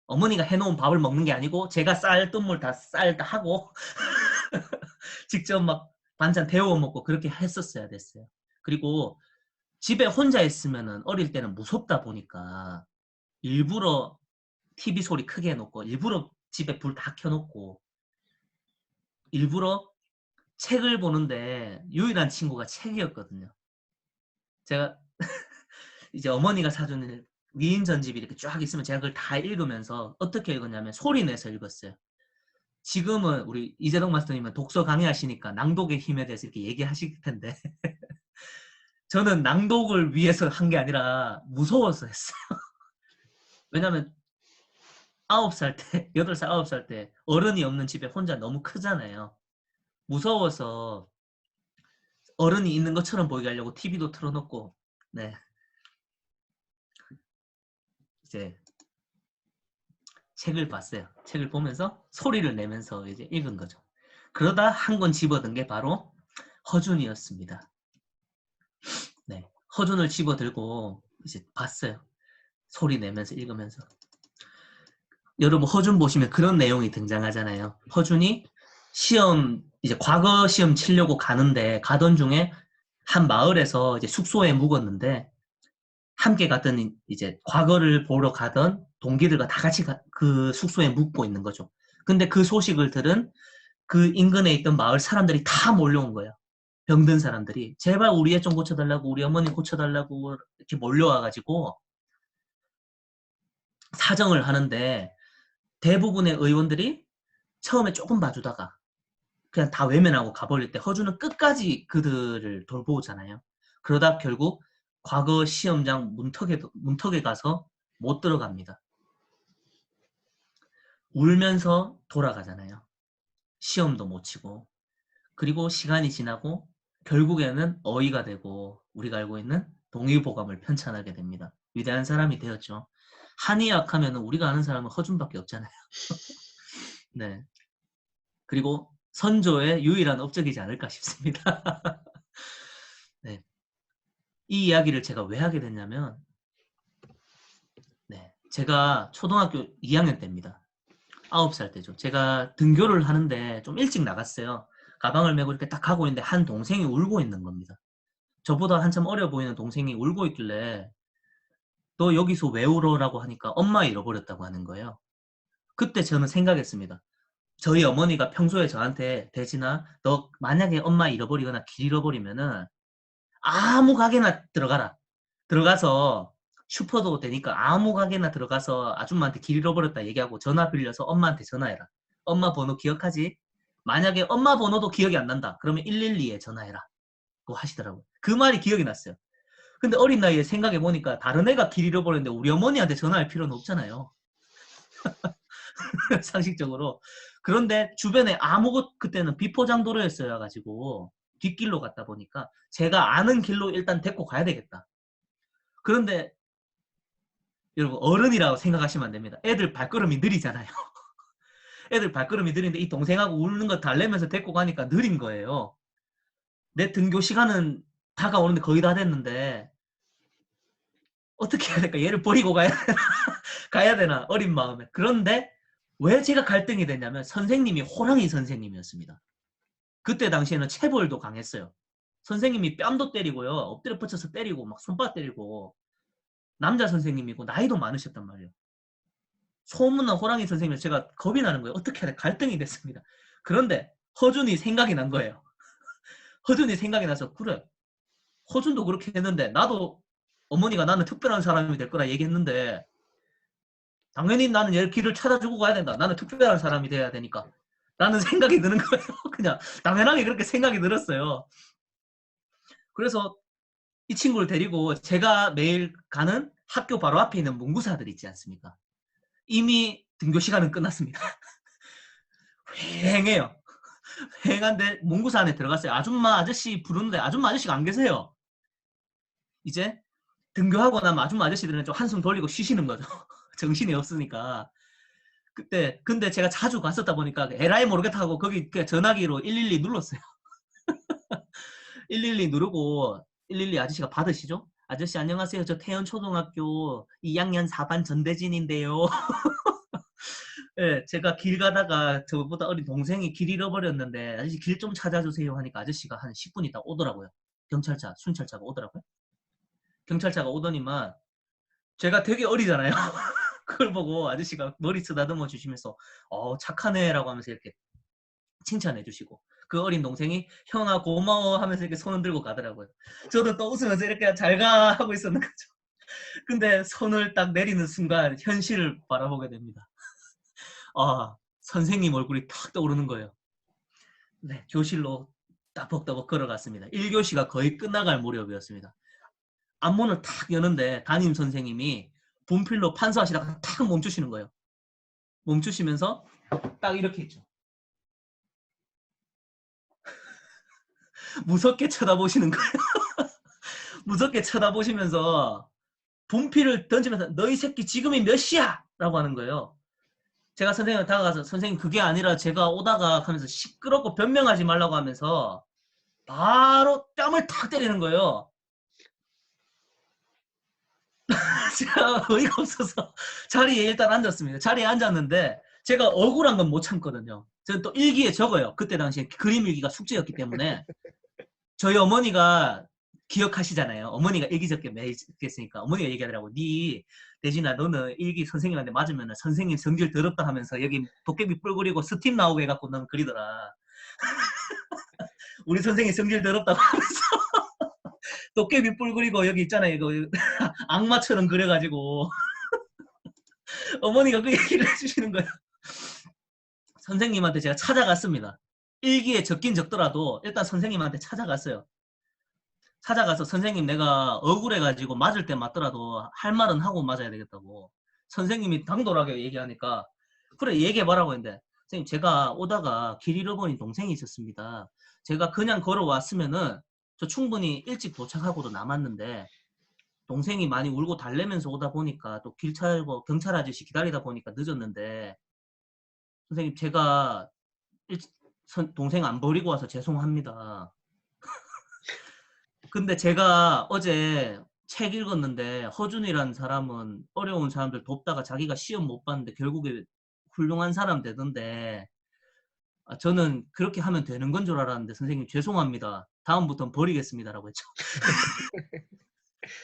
어머니가 해놓은 밥을 먹는 게 아니고 제가 쌀뜨물 다 하고 직접 막 반찬 데워 먹고 그렇게 했었어야 됐어요. 그리고 집에 혼자 있으면은 어릴 때는 무섭다 보니까 일부러 TV 소리 크게 해놓고 일부러 집에 불 다 켜놓고 일부러 책을 보는데 유일한 친구가 책이었거든요. 제가 이제 어머니가 사주는 미인 전집이 이렇게 쫙 있으면 제가 그걸 다 읽으면서 어떻게 읽었냐면 소리 내서 읽었어요. 지금은 우리 이재동 마스터님은 독서 강의하시니까 낭독의 힘에 대해서 이렇게 얘기하실 텐데 저는 낭독을 위해서 한 게 아니라 무서워서 했어요. 왜냐면 9살 때, 8살, 9살 때 어른이 없는 집에 혼자 너무 크잖아요. 무서워서 어른이 있는 것처럼 보이게 하려고 TV도 틀어놓고, 네. 이제 책을 봤어요. 책을 보면서 소리를 내면서 이제 읽은 거죠. 그러다 한 권 집어든 게 바로 허준이었습니다. 네. 허준을 집어들고 이제 봤어요. 소리 내면서 읽으면서. 여러분 허준 보시면 그런 내용이 등장하잖아요. 허준이 이제 과거 시험 치려고 가던 중에 한 마을에서 이제 숙소에 묵었는데 함께 갔던 이제 과거를 보러 가던 동기들과 다 같이 그 숙소에 묵고 있는 거죠. 근데 그 소식을 들은 그 인근에 있던 마을 사람들이 다 몰려온 거예요. 병든 사람들이 제발 우리 애 좀 고쳐달라고, 우리 어머니 고쳐달라고 이렇게 몰려와가지고 사정을 하는데 대부분의 의원들이 처음에 조금 봐주다가 그냥 다 외면하고 가버릴 때 허준은 끝까지 그들을 돌보잖아요. 그러다 결국 과거 시험장 문턱에 가서 못 들어갑니다. 울면서 돌아가잖아요. 시험도 못 치고. 그리고 시간이 지나고 결국에는 어이가 되고 우리가 알고 있는 동의보감을 편찬하게 됩니다. 위대한 사람이 되었죠. 한의학 하면 우리가 아는 사람은 허준밖에 없잖아요. 네. 그리고 선조의 유일한 업적이지 않을까 싶습니다. 네. 이 이야기를 제가 왜 하게 됐냐면, 네. 제가 초등학교 2학년 때입니다. 9살 때죠. 제가 등교를 하는데 좀 일찍 나갔어요. 가방을 메고 이렇게 딱 가고 있는데 한 동생이 울고 있는 겁니다. 저보다 한참 어려 보이는 동생이 울고 있길래 너 여기서 왜 울어라고 하니까 엄마 잃어버렸다고 하는 거예요. 그때 저는 생각했습니다. 저희 어머니가 평소에 저한테 대진아 너 만약에 엄마 잃어버리거나 길 잃어버리면은 아무 가게나 들어가라. 들어가서 슈퍼도 되니까 아무 가게나 들어가서 아줌마한테 길 잃어버렸다 얘기하고 전화 빌려서 엄마한테 전화해라. 엄마 번호 기억하지? 만약에 엄마 번호도 기억이 안 난다. 그러면 112에 전화해라. 고 하시더라고요. 그 말이 기억이 났어요. 근데 어린 나이에 생각해보니까 다른 애가 길 잃어버렸는데 우리 어머니한테 전화할 필요는 없잖아요. 상식적으로. 그런데 주변에 그때는 비포장도로였어야 가지고 뒷길로 갔다 보니까 제가 아는 길로 일단 데리고 가야 되겠다. 그런데 여러분 어른이라고 생각하시면 안 됩니다. 애들 발걸음이 느리잖아요. 애들 발걸음이 느린데 이 동생하고 우는 거 달래면서 데리고 가니까 느린 거예요. 내 등교 시간은 다가오는데 거의 다 됐는데 어떻게 해야 될까? 얘를 버리고 가야 되나? 어린 마음에. 그런데 왜 제가 갈등이 됐냐면 선생님이 호랑이 선생님이었습니다. 그때 당시에는 체벌도 강했어요. 선생님이 뺨도 때리고요. 엎드려 뻗쳐서 때리고 막 손바닥 때리고 남자 선생님이고 나이도 많으셨단 말이에요. 소문난 호랑이 선생님이 제가 겁이 나는 거예요. 어떻게 해야 돼? 갈등이 됐습니다. 그런데 허준이 생각이 난 거예요. 허준이 생각이 나서 그래. 허준도 그렇게 했는데 나도 어머니가 나는 특별한 사람이 될 거라 얘기했는데 당연히 나는 얘 길을 찾아주고 가야 된다. 나는 특별한 사람이 돼야 되니까. 라는 생각이 드는 거예요. 그냥 당연하게 그렇게 생각이 들었어요. 그래서 이 친구를 데리고 제가 매일 가는 학교 바로 앞에 있는 문구사들 있지 않습니까? 이미 등교 시간은 끝났습니다. 휑해요. 휑한데 문구사 안에 들어갔어요. 아줌마 아저씨 부르는데 아줌마 아저씨가 안 계세요. 이제 등교하고 나면 아줌마 아저씨들은 좀 한숨 돌리고 쉬시는 거죠. 정신이 없으니까. 그때 근데 제가 자주 갔었다 보니까 에라이 모르겠다 하고 거기 전화기로 112 눌렀어요. 112 누르고 112 아저씨가 받으시죠? 아저씨 안녕하세요. 저 태연초등학교 2학년 4반 전대진인데요. 네, 제가 길 가다가 저보다 어린 동생이 길 잃어버렸는데 아저씨 길 좀 찾아주세요 하니까 아저씨가 한 10분 있다 오더라고요. 경찰차, 순찰차가 오더라고요. 경찰차가 오더니만 제가 되게 어리잖아요. 그걸 보고 아저씨가 머리 쓰다듬어 주시면서 착하네 라고 하면서 이렇게 칭찬해 주시고 그 어린 동생이 형아 고마워 하면서 이렇게 손을 들고 가더라고요. 저도 또 웃으면서 이렇게 잘 가 하고 있었는 거죠. 근데 손을 딱 내리는 순간 현실을 바라보게 됩니다. 선생님 얼굴이 탁 떠오르는 거예요. 네, 교실로 따벅따벅 걸어갔습니다. 1교시가 거의 끝나갈 무렵이었습니다. 앞문을 탁 여는데 담임 선생님이 분필로 판서하시다가 탁 멈추시는 거예요. 멈추시면서 딱 이렇게 있죠. 무섭게 쳐다보시는 거예요. 무섭게 쳐다보시면서 분필을 던지면서 너희 새끼 지금이 몇 시야? 라고 하는 거예요. 제가 선생님한테 다가가서 선생님 그게 아니라 제가 오다가 하면서 시끄럽고 변명하지 말라고 하면서 바로 뺨을 탁 때리는 거예요. 제가 어이가 없어서 자리에 일단 앉았습니다. 자리에 앉았는데 제가 억울한 건 못 참거든요. 저는 또 일기에 적어요. 그때 당시에 그림 일기가 숙제였기 때문에 저희 어머니가 기억하시잖아요. 어머니가 일기 적게 매일 했으니까 어머니가 얘기하더라고. 네 대진아 너는 일기 선생님한테 맞으면 선생님 성질 더럽다 하면서 여기 도깨비 뿔그리고 스팀 나오게 해갖고 너는 그리더라. 우리 선생님 성질 더럽다고 하면서 도깨비 뿔그리고 여기 있잖아요. 이거 악마처럼 그려가지고 어머니가 그 얘기를 해주시는 거예요. 선생님한테 제가 찾아갔습니다. 일기에 적긴 적더라도 일단 선생님한테 찾아갔어요. 찾아가서 선생님 내가 억울해가지고 맞을 때 맞더라도 할 말은 하고 맞아야 되겠다고. 선생님이 당돌하게 얘기하니까 그래 얘기해봐라고 했는데 선생님 제가 오다가 길 잃어버린 동생이 있었습니다. 제가 그냥 걸어왔으면은 저 충분히 일찍 도착하고도 남았는데 동생이 많이 울고 달래면서 오다 보니까 또 길 찾고 경찰 아저씨 기다리다 보니까 늦었는데 선생님 제가 동생 안 버리고 와서 죄송합니다. 근데 제가 어제 책 읽었는데 허준이라는 사람은 어려운 사람들 돕다가 자기가 시험 못 봤는데 결국에 훌륭한 사람 되던데 저는 그렇게 하면 되는 건 줄 알았는데 선생님 죄송합니다. 다음부터는 버리겠습니다라고 했죠.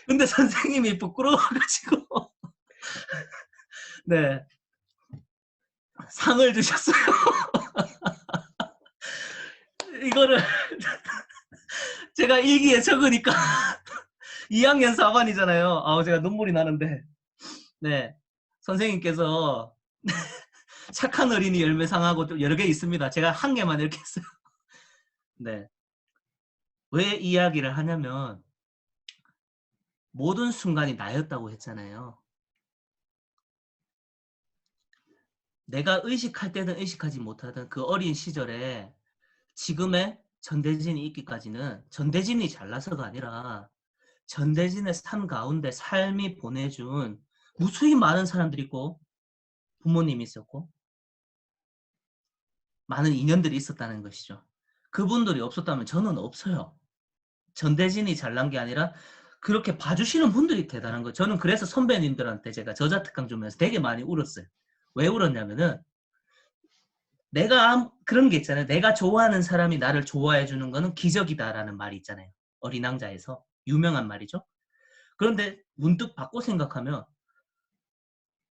근데 선생님이 부끄러워가지고 네 상을 주셨어요. 이거를 제가 일기에 적으니까 2학년 4반이잖아요. 제가 눈물이 나는데 네 선생님께서 착한 어린이 열매상하고 좀 여러 개 있습니다. 제가 한 개만 이렇게 했어요. 네. 왜 이야기를 하냐면 모든 순간이 나였다고 했잖아요. 내가 의식할 때든 의식하지 못하든 그 어린 시절에 지금의 전대진이 있기까지는 전대진이 잘나서가 아니라 전대진의 삶 가운데 삶이 보내준 무수히 많은 사람들이 있고 부모님이 있었고 많은 인연들이 있었다는 것이죠. 그분들이 없었다면 저는 없어요. 전대진이 잘난 게 아니라 그렇게 봐주시는 분들이 대단한 거예요. 저는 그래서 선배님들한테 제가 저자특강 주면서 되게 많이 울었어요. 왜 울었냐면은 그런 게 있잖아요. 내가 좋아하는 사람이 나를 좋아해 주는 거는 기적이다라는 말이 있잖아요. 어린 왕자에서 유명한 말이죠. 그런데 문득 바꿔 생각하면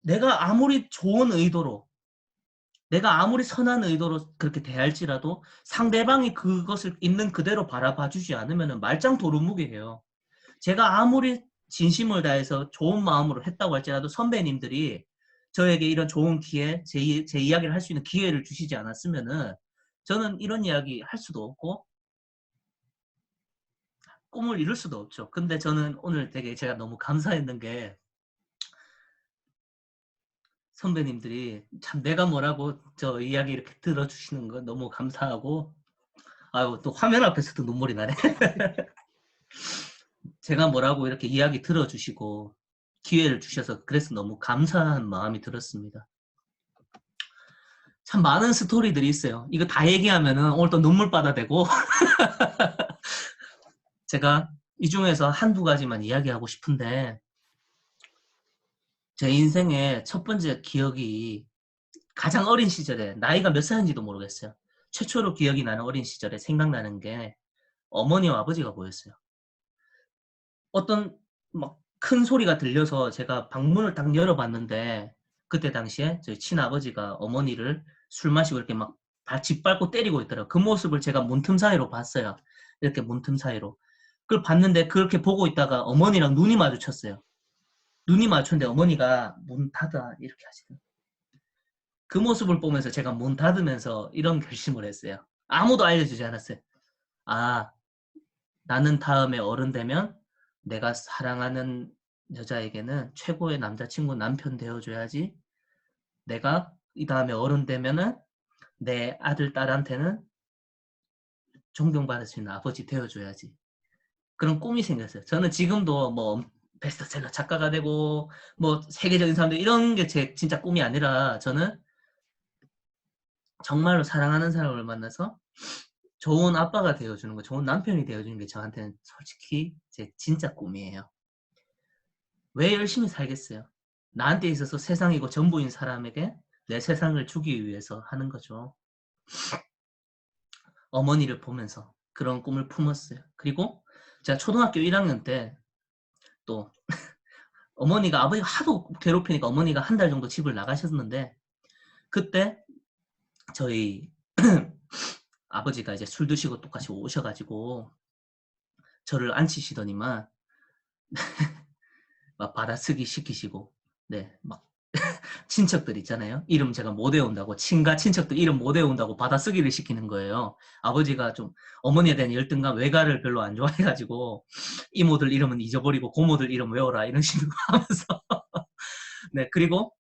내가 아무리 좋은 의도로 내가 아무리 선한 의도로 그렇게 대할지라도 상대방이 그것을 있는 그대로 바라봐 주지 않으면 말짱 도루묵이에요. 제가 아무리 진심을 다해서 좋은 마음으로 했다고 할지라도 선배님들이 저에게 이런 좋은 기회, 제 이야기를 할 수 있는 기회를 주시지 않았으면은 저는 이런 이야기 할 수도 없고 꿈을 이룰 수도 없죠. 근데 저는 오늘 되게 제가 너무 감사했는 게 선배님들이 참 내가 뭐라고 저 이야기 이렇게 들어주시는 거 너무 감사하고 아유 또 화면 앞에서도 눈물이 나네. 제가 뭐라고 이렇게 이야기 들어주시고 기회를 주셔서 그래서 너무 감사한 마음이 들었습니다. 참 많은 스토리들이 있어요. 이거 다 얘기하면은 오늘 또 눈물바다 되고 제가 이 중에서 한두 가지만 이야기하고 싶은데 제 인생의 첫 번째 기억이 가장 어린 시절에 나이가 몇 살인지도 모르겠어요. 최초로 기억이 나는 어린 시절에 생각나는 게 어머니와 아버지가 보였어요. 어떤 막 큰 소리가 들려서 제가 방문을 딱 열어봤는데 그때 당시에 저희 친아버지가 어머니를 술 마시고 이렇게 막 짓밟고 때리고 있더라고요. 그 모습을 제가 문틈 사이로 봤어요. 이렇게 문틈 사이로. 그걸 봤는데 그렇게 보고 있다가 어머니랑 눈이 마주쳤어요. 눈이 마주쳤는데 어머니가 문 닫아 이렇게 하시더라고요. 그 모습을 보면서 제가 문 닫으면서 이런 결심을 했어요. 아무도 알려주지 않았어요. 아, 나는 다음에 어른 되면 내가 사랑하는 여자에게는 최고의 남자친구 남편 되어줘야지. 내가 이 다음에 어른 되면은 내 아들 딸한테는 존경받을 수 있는 아버지 되어줘야지. 그런 꿈이 생겼어요. 저는 지금도 뭐 베스트셀러 작가가 되고 뭐 세계적인 사람들 이런 게 제 진짜 꿈이 아니라 저는 정말로 사랑하는 사람을 만나서 좋은 아빠가 되어주는 거, 좋은 남편이 되어주는 게 저한테는 솔직히 제 진짜 꿈이에요. 왜 열심히 살겠어요? 나한테 있어서 세상이고 전부인 사람에게 내 세상을 주기 위해서 하는 거죠. 어머니를 보면서 그런 꿈을 품었어요. 그리고 제가 초등학교 1학년 때 또 어머니가 아버지가 하도 괴롭히니까 어머니가 한 달 정도 집을 나가셨는데 그때 저희 아버지가 이제 술 드시고 똑같이 오셔가지고 저를 앉히시더니만 막 받아쓰기 시키시고 네, 막 친척들 있잖아요. 이름 제가 못 외운다고 친가 친척들 이름 못 외운다고 받아쓰기를 시키는 거예요. 아버지가 좀 어머니에 대한 열등감 외가를 별로 안 좋아해가지고 이모들 이름은 잊어버리고 고모들 이름 외워라 이런 식으로 하면서 네 그리고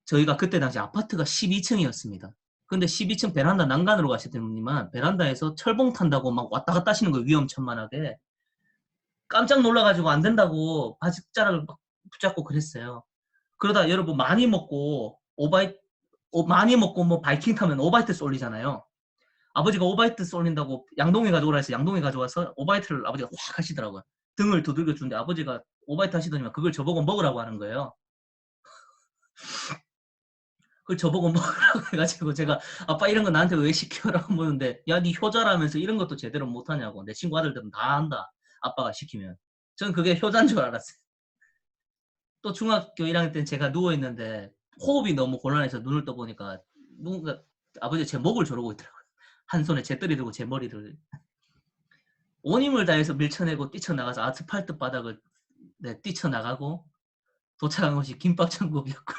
저희가 그때 당시 아파트가 12층이었습니다. 근데 12층 베란다 난간으로 가시더니만 베란다에서 철봉 탄다고 막 왔다 갔다 하시는 거예요. 위험천만하게. 깜짝 놀라가지고 안 된다고 바지자락을 막 붙잡고 그랬어요. 그러다 여러분 많이 먹고 뭐 바이킹 타면 오바이트 쏠리잖아요. 아버지가 오바이트 쏠린다고 양동이 가져오라 해서 양동이 가져와서 오바이트를 아버지가 확 하시더라고요. 등을 두들겨 주는데 아버지가 오바이트 하시더니만 그걸 저보고 먹으라고 하는 거예요. 그걸 저보고 먹으라고 해가지고 제가 아빠 이런 거 나한테 왜 시켜라고 묻는데 야 니 효자라면서 이런 것도 제대로 못하냐고. 내 친구 아들들은 다 한다. 아빠가 시키면. 전 그게 효자인 줄 알았어요. 또 중학교 1학년 때는 제가 누워있는데 호흡이 너무 곤란해서 눈을 떠보니까 누군가 아버지가 제 목을 조르고 있더라고요. 한 손에 재떨이 들고 제 머리를 온 힘을 다해서 밀쳐내고 뛰쳐나가서 아스팔트 바닥을 네, 뛰쳐나가고 도착한 곳이 김밥천국이었고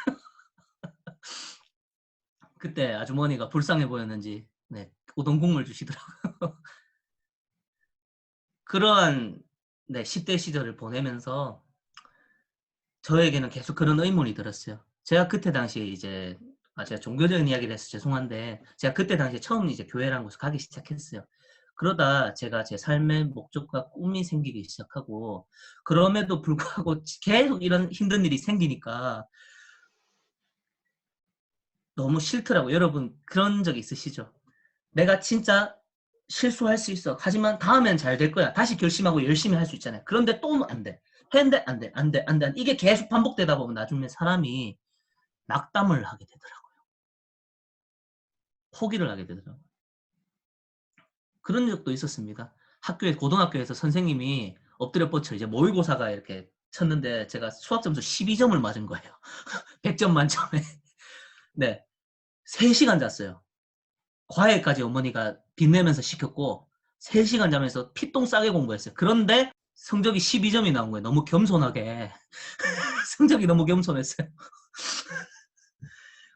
그때 아주머니가 불쌍해 보였는지 네, 우동 국물 주시더라고요. 그러한 네, 10대 시절을 보내면서 저에게는 계속 그런 의문이 들었어요. 제가 그때 당시에 이제 제가 종교적인 이야기를 해서 죄송한데 제가 그때 당시에 처음 이제 교회라는 곳을 가기 시작했어요. 그러다 제가 제 삶의 목적과 꿈이 생기기 시작하고 그럼에도 불구하고 계속 이런 힘든 일이 생기니까 너무 싫더라고요. 여러분 그런 적 있으시죠? 내가 진짜 실수할 수 있어. 하지만 다음엔 잘 될 거야. 다시 결심하고 열심히 할 수 있잖아요. 그런데 또 안 돼. 했는데 안 돼, 안 돼, 안 돼. 이게 계속 반복되다 보면 나중에 사람이 낙담을 하게 되더라고요. 포기를 하게 되더라고요. 그런 적도 있었습니다. 고등학교에서 선생님이 엎드려 뻗쳐 이제 모의고사가 이렇게 쳤는데 제가 수학 점수 12점을 맞은 거예요. 100점 만점에. 네. 3시간 잤어요. 과외까지 어머니가 빚내면서 시켰고 3시간 자면서 피똥 싸게 공부했어요. 그런데 성적이 12점이 나온 거예요. 너무 겸손하게. 성적이 너무 겸손했어요.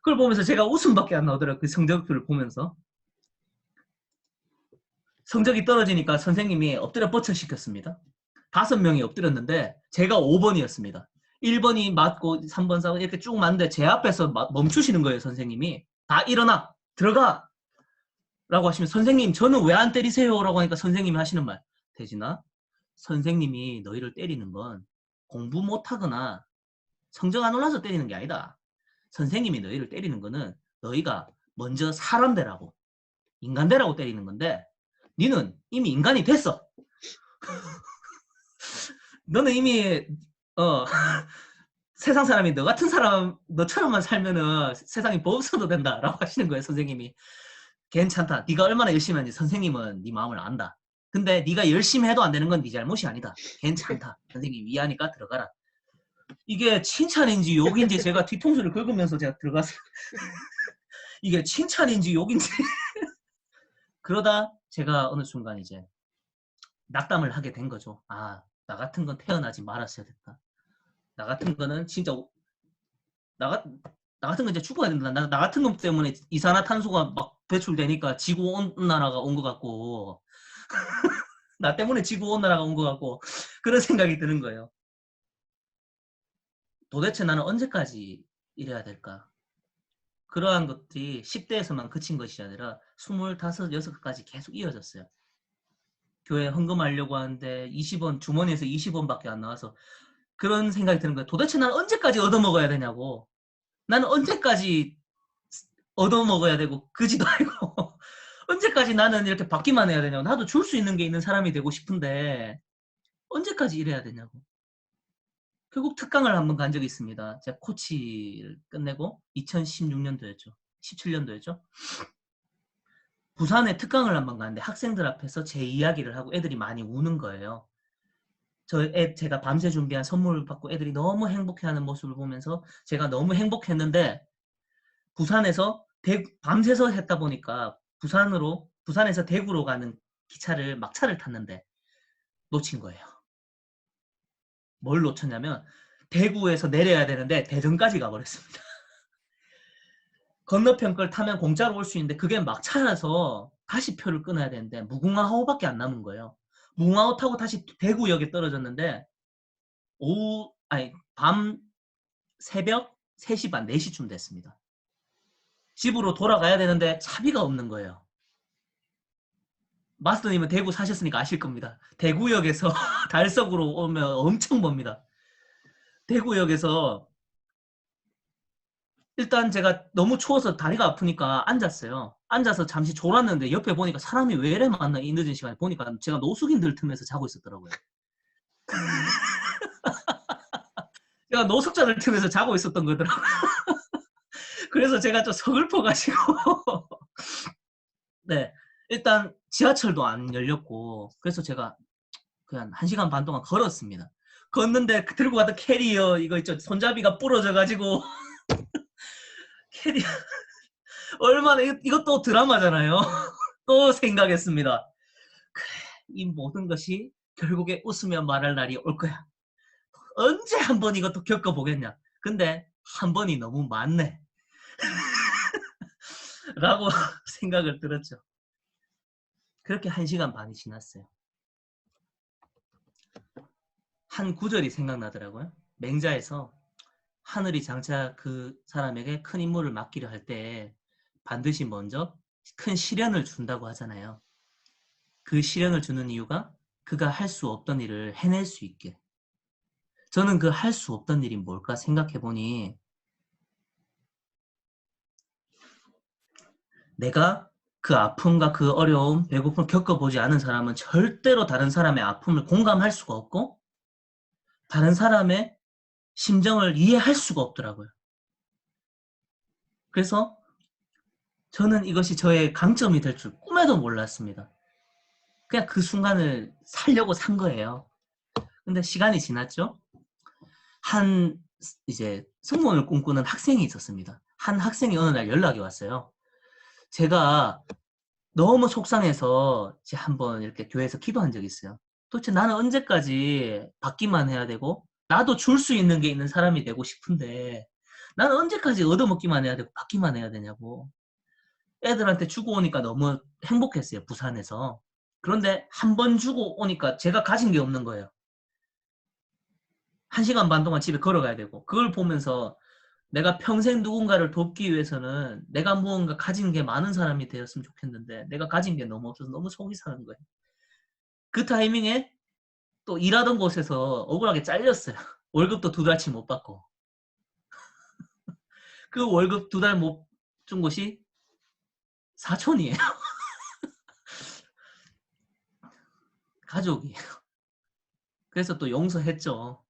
그걸 보면서 제가 웃음밖에 안 나오더라고요. 그 성적표를 보면서. 성적이 떨어지니까 선생님이 엎드려 뻗쳐 시켰습니다. 5명이 엎드렸는데 제가 5번이었습니다. 1번이 맞고 3번, 4번 이렇게 쭉 맞는데 제 앞에서 멈추시는 거예요. 선생님이. 다 일어나! 들어가! 라고 하시면 선생님 저는 왜 안 때리세요? 라고 하니까 선생님이 하시는 말. 대진아, 선생님이 너희를 때리는 건 공부 못하거나 성적 안 올라서 때리는 게 아니다. 선생님이 너희를 때리는 거는 너희가 먼저 사람 되라고, 인간 되라고 때리는 건데 니는 이미 인간이 됐어. 너는 이미 세상 사람이 너 같은 사람 너처럼만 살면은 세상이 없어도 된다라고 하시는 거예요. 선생님이. 괜찮다. 네가 얼마나 열심히 하는지 선생님은 네 마음을 안다. 근데 네가 열심히 해도 안 되는 건 네 잘못이 아니다. 괜찮다. 선생님이 이해하니까 들어가라. 이게 칭찬인지 욕인지 제가 뒤통수를 긁으면서 제가 들어갔어요. 이게 칭찬인지 욕인지. 그러다 제가 어느 순간 이제 낙담을 하게 된 거죠. 아, 나 같은 건 태어나지 말았어야 됐다. 나 같은 거는 진짜 나 같은 건 이제 죽어야 된다. 나 같은 놈 때문에 이산화탄소가 막 배출되니까 지구온난화가 온 것 같고 나 때문에 지구온난화가 온 것 같고 그런 생각이 드는 거예요. 도대체 나는 언제까지 이래야 될까? 그러한 것들이 10대에서만 그친 것이 아니라 25, 6까지 계속 이어졌어요. 교회 헌금하려고 하는데 20원, 주머니에서 20원밖에 안 나와서 그런 생각이 드는 거예요. 도대체 나는 언제까지 얻어먹어야 되냐고. 나는 언제까지 얻어먹어야 되고 그지도 아니고 언제까지 나는 이렇게 받기만 해야 되냐고. 나도 줄 수 있는 게 있는 사람이 되고 싶은데 언제까지 이래야 되냐고. 결국 특강을 한번 간 적이 있습니다. 제가 코치를 끝내고 2016년도였죠. 17년도였죠. 부산에 특강을 한번 갔는데 학생들 앞에서 제 이야기를 하고 애들이 많이 우는 거예요. 제가 밤새 준비한 선물을 받고 애들이 너무 행복해하는 모습을 보면서 제가 너무 행복했는데 부산에서 밤새서 했다 보니까 부산에서 대구로 가는 막차를 탔는데 놓친 거예요. 뭘 놓쳤냐면 대구에서 내려야 되는데 대전까지 가버렸습니다. 건너편 걸 타면 공짜로 올 수 있는데 그게 막차라서 다시 표를 끊어야 되는데 무궁화호밖에 안 남은 거예요. 무궁화호 타고 다시 대구역에 떨어졌는데 밤 새벽 3시 반, 4시쯤 됐습니다. 집으로 돌아가야 되는데 차비가 없는 거예요. 마스터님은 대구 사셨으니까 아실 겁니다. 대구역에서 달석으로 오면 엄청 멉니다. 대구역에서 일단 제가 너무 추워서 다리가 아프니까 앉았어요. 앉아서 잠시 졸았는데 옆에 보니까 사람이 왜 이래 많나, 이 늦은 시간에 보니까 제가 노숙인들 틈에서 자고 있었더라고요. 제가 노숙자들 틈에서 자고 있었던 거더라고요. 그래서 제가 좀 서글퍼가지고 네, 일단 지하철도 안 열렸고 그래서 제가 그냥 1시간 반 동안 걸었습니다. 걷는데 들고 가던 캐리어 이거 있죠, 손잡이가 부러져가지고 캐리어 얼마나 이것도 드라마잖아요. 또 생각했습니다. 그래, 이 모든 것이 결국에 웃으며 말할 날이 올 거야. 언제 한 번 이것도 겪어보겠냐. 근데 한 번이 너무 많네. 라고 생각을 들었죠. 그렇게 1시간 반이 지났어요. 한 구절이 생각나더라고요. 맹자에서 하늘이 장차 그 사람에게 큰 임무를 맡기려 할 때 반드시 먼저 큰 시련을 준다고 하잖아요. 그 시련을 주는 이유가 그가 할 수 없던 일을 해낼 수 있게. 저는 그 할 수 없던 일이 뭘까 생각해보니 내가 그 아픔과 그 어려움, 배고픔을 겪어보지 않은 사람은 절대로 다른 사람의 아픔을 공감할 수가 없고 다른 사람의 심정을 이해할 수가 없더라고요. 그래서 저는 이것이 저의 강점이 될 줄 꿈에도 몰랐습니다. 그냥 그 순간을 살려고 산 거예요. 근데 시간이 지났죠. 이제 승무원을 꿈꾸는 학생이 있었습니다. 한 학생이 어느 날 연락이 왔어요. 제가 너무 속상해서 이제 한번 이렇게 교회에서 기도한 적이 있어요. 도대체 나는 언제까지 받기만 해야 되고 나도 줄 수 있는 게 있는 사람이 되고 싶은데 나는 언제까지 얻어먹기만 해야 되고 받기만 해야 되냐고. 애들한테 주고 오니까 너무 행복했어요. 부산에서. 그런데 한 번 주고 오니까 제가 가진 게 없는 거예요. 1시간 반 동안 집에 걸어가야 되고 그걸 보면서 내가 평생 누군가를 돕기 위해서는 내가 무언가 가진 게 많은 사람이 되었으면 좋겠는데 내가 가진 게 너무 없어서 너무 속이 상한 거예요. 그 타이밍에 또 일하던 곳에서 억울하게 잘렸어요. 월급도 2달치 못 받고. 그 월급 2달 못 준 곳이 사촌이에요. 가족이에요. 그래서 또 용서했죠.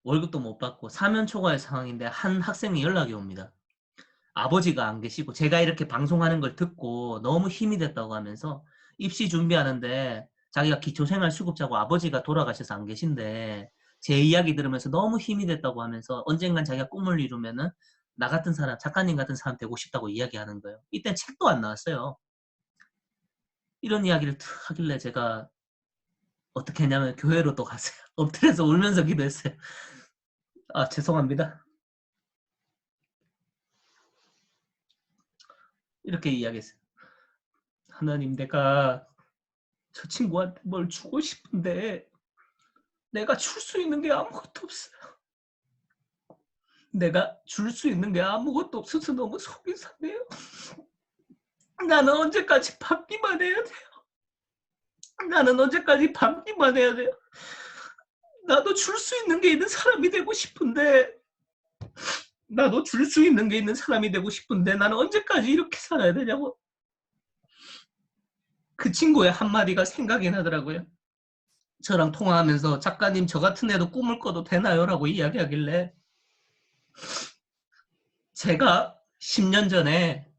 월급도 못 받고 사면 초과의 상황인데 한 학생이 연락이 옵니다. 아버지가 안 계시고 제가 이렇게 방송하는 걸 듣고 너무 힘이 됐다고 하면서 입시 준비하는데 자기가 기초생활 수급자고 아버지가 돌아가셔서 안 계신데 제 이야기 들으면서 너무 힘이 됐다고 하면서 언젠간 자기가 꿈을 이루면은 나 같은 사람, 작가님 같은 사람 되고 싶다고 이야기하는 거예요. 이땐 책도 안 나왔어요. 이런 이야기를 툭 하길래 제가 어떻게 했냐면 교회로 또 갔어요. 엎드려서 울면서 기도했어요. 아, 죄송합니다. 이렇게 이야기했어요. 하나님, 내가 저 친구한테 뭘 주고 싶은데 내가 줄 수 있는 게 아무것도 없어요. 내가 줄 수 있는 게 아무것도 없어서 너무 속이 상해요. 나는 언제까지 받기만 해야 돼요. 나는 언제까지 받기만 해야 돼요. 나도 줄 수 있는 게 있는 사람이 되고 싶은데 나도 줄 수 있는 게 있는 사람이 되고 싶은데 나는 언제까지 이렇게 살아야 되냐고. 그 친구의 한마디가 생각이 나더라고요. 저랑 통화하면서 작가님 저 같은 애도 꿈을 꿔도 되나요? 라고 이야기하길래 제가 10년 전에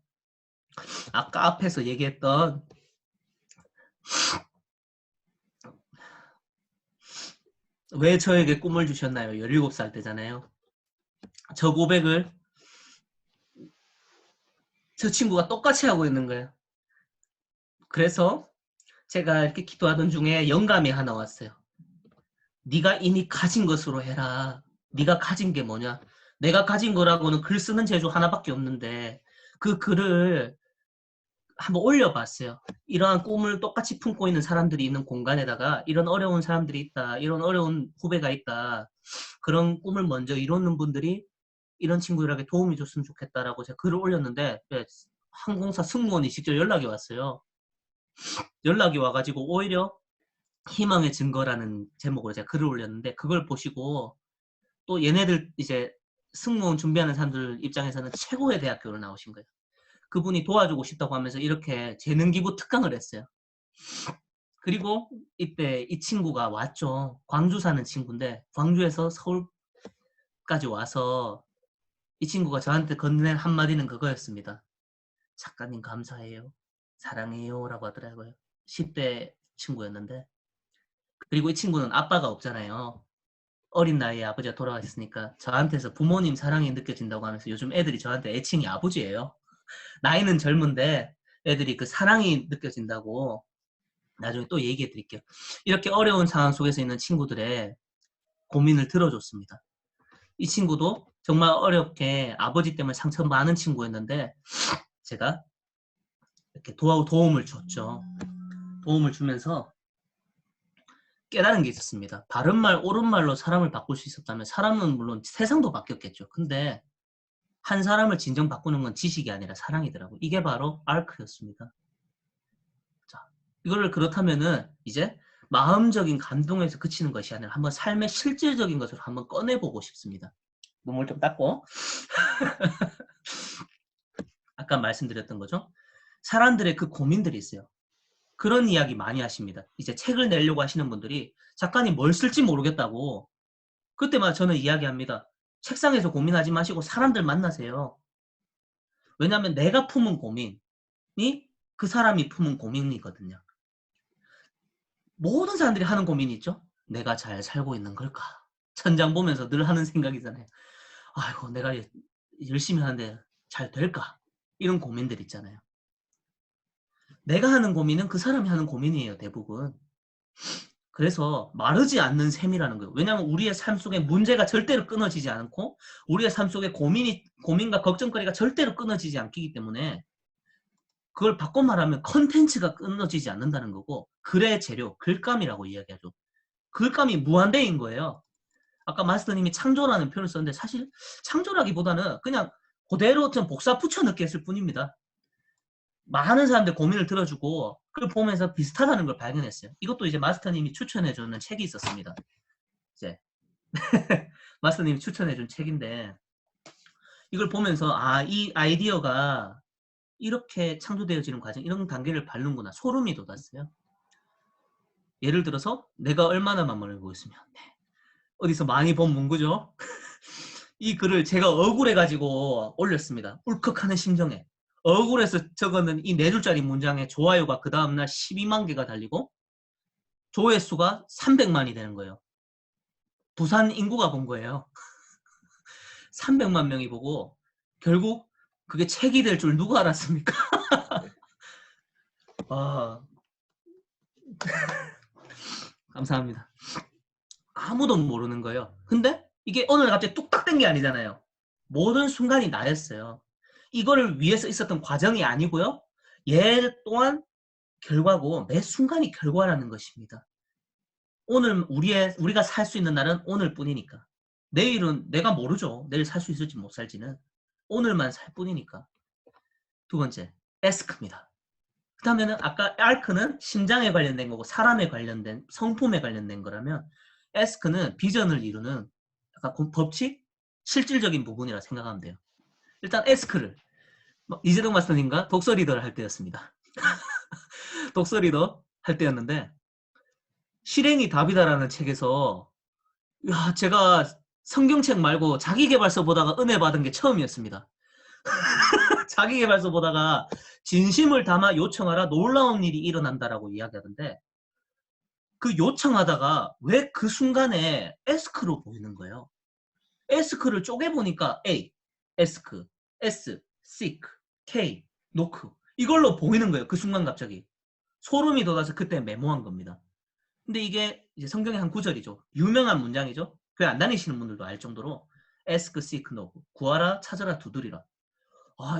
아까 앞에서 얘기했던 왜 저에게 꿈을 주셨나요? 17살 때잖아요. 저 고백을 저 친구가 똑같이 하고 있는 거예요. 그래서 제가 이렇게 기도하던 중에 영감이 하나 왔어요. 네가 이미 가진 것으로 해라. 네가 가진 게 뭐냐? 내가 가진 거라고는 글 쓰는 재주 하나밖에 없는데 그 글을 한번 올려봤어요. 이러한 꿈을 똑같이 품고 있는 사람들이 있는 공간에다가 이런 어려운 사람들이 있다. 이런 어려운 후배가 있다. 그런 꿈을 먼저 이루는 분들이 이런 친구들에게 도움이 줬으면 좋겠다라고 제가 글을 올렸는데 항공사 승무원이 직접 연락이 왔어요. 연락이 와가지고 오히려 희망의 증거라는 제목으로 제가 글을 올렸는데 그걸 보시고 또 얘네들 이제 승무원 준비하는 사람들 입장에서는 최고의 대학교를 나오신 거예요. 그분이 도와주고 싶다고 하면서 이렇게 재능기부 특강을 했어요. 그리고 이때 이 친구가 왔죠. 광주 사는 친구인데 광주에서 서울까지 와서 이 친구가 저한테 건넨 한마디는 그거였습니다. 작가님 감사해요. 사랑해요. 라고 하더라고요. 10대 친구였는데. 그리고 이 친구는 아빠가 없잖아요. 어린 나이에 아버지가 돌아가셨으니까 저한테서 부모님 사랑이 느껴진다고 하면서 요즘 애들이 저한테 애칭이 아버지예요. 나이는 젊은데 애들이 그 사랑이 느껴진다고 나중에 또 얘기해 드릴게요. 이렇게 어려운 상황 속에서 있는 친구들의 고민을 들어줬습니다. 이 친구도 정말 어렵게 아버지 때문에 상처 많은 친구였는데 제가 이렇게 도움을 줬죠. 도움을 주면서 깨달은 게 있었습니다. 바른말 옳은말로 사람을 바꿀 수 있었다면 사람은 물론 세상도 바뀌었겠죠. 근데 한 사람을 진정 바꾸는 건 지식이 아니라 사랑이더라고요. 이게 바로 아르크였습니다. 자, 이거를 그렇다면은 이제 마음적인 감동에서 그치는 것이 아니라 한번 삶의 실질적인 것을 한번 꺼내보고 싶습니다. 눈물 좀 닦고 아까 말씀드렸던 거죠. 사람들의 그 고민들이 있어요. 그런 이야기 많이 하십니다. 이제 책을 내려고 하시는 분들이 작가님 뭘 쓸지 모르겠다고 그때마다 저는 이야기합니다. 책상에서 고민하지 마시고 사람들 만나세요. 왜냐하면 내가 품은 고민이 그 사람이 품은 고민이거든요. 모든 사람들이 하는 고민이 있죠. 내가 잘 살고 있는 걸까? 천장 보면서 늘 하는 생각이잖아요. 아이고, 내가 열심히 하는데 잘 될까? 이런 고민들 있잖아요. 내가 하는 고민은 그 사람이 하는 고민이에요, 대부분. 그래서 마르지 않는 셈이라는 거예요. 왜냐하면 우리의 삶 속에 문제가 절대로 끊어지지 않고 우리의 삶 속에 고민과 걱정거리가 절대로 끊어지지 않기 때문에 그걸 바꿔 말하면 컨텐츠가 끊어지지 않는다는 거고, 글의 재료, 글감이라고 이야기하죠. 글감이 무한대인 거예요. 아까 마스터님이 창조라는 표현을 썼는데 사실 창조라기보다는 그냥 그대로 좀 복사 붙여 넣기 했을 뿐입니다. 많은 사람들 고민을 들어주고 그걸 보면서 비슷하다는 걸 발견했어요. 이것도 이제 마스터님이 추천해주는 책이 있었습니다. 이제 마스터님이 추천해준 책인데 이걸 보면서 이 아이디어가 이렇게 창조되어지는 과정, 이런 단계를 밟는구나. 소름이 돋았어요. 예를 들어서 내가 얼마나 맞물고 있으면 어디서 많이 본 문구죠. 이 글을 제가 억울해가지고 올렸습니다. 울컥하는 심정에. 억울해서 적어는 이 4줄짜리 문장에 좋아요가 그 다음날 12만 개가 달리고 조회수가 300만이 되는 거예요. 부산 인구가 본 거예요. 300만 명이 보고 결국 그게 책이 될 줄 누가 알았습니까? 감사합니다. 아무도 모르는 거예요. 근데 이게 어느 날 갑자기 뚝딱 된 게 아니잖아요. 모든 순간이 나였어요. 이거를 위해서 있었던 과정이 아니고요. 얘 또한 결과고 매 순간이 결과라는 것입니다. 오늘 우리가 살 수 있는 날은 오늘뿐이니까. 내일은 내가 모르죠. 내일 살 수 있을지 못 살지는. 오늘만 살 뿐이니까. 두 번째, 에스크입니다. 그 다음에는 아까 알크는 심장에 관련된 거고 사람에 관련된 성품에 관련된 거라면 에스크는 비전을 이루는 약간 법칙, 실질적인 부분이라 생각하면 돼요. 일단 에스크를 이재동 마스터님과 독서 리더를 할 때였습니다. 독서 리더 할 때였는데 실행이 답이다라는 책에서 제가 성경책 말고 자기계발서 보다가 은혜 받은 게 처음이었습니다. 자기계발서 보다가 진심을 담아 요청하라 놀라운 일이 일어난다라고 이야기하던데 그 요청하다가 왜 그 순간에 에스크로 보이는 거예요. 에스크를 쪼개보니까 A, 에스크, S, seek, K, 노크 이걸로 보이는 거예요. 그 순간 갑자기. 소름이 돋아서 그때 메모한 겁니다. 근데 이게 이제 성경의 한 구절이죠. 유명한 문장이죠. 교회 안 다니시는 분들도 알 정도로 ask, seek, knock. 구하라, 찾아라, 두드리라.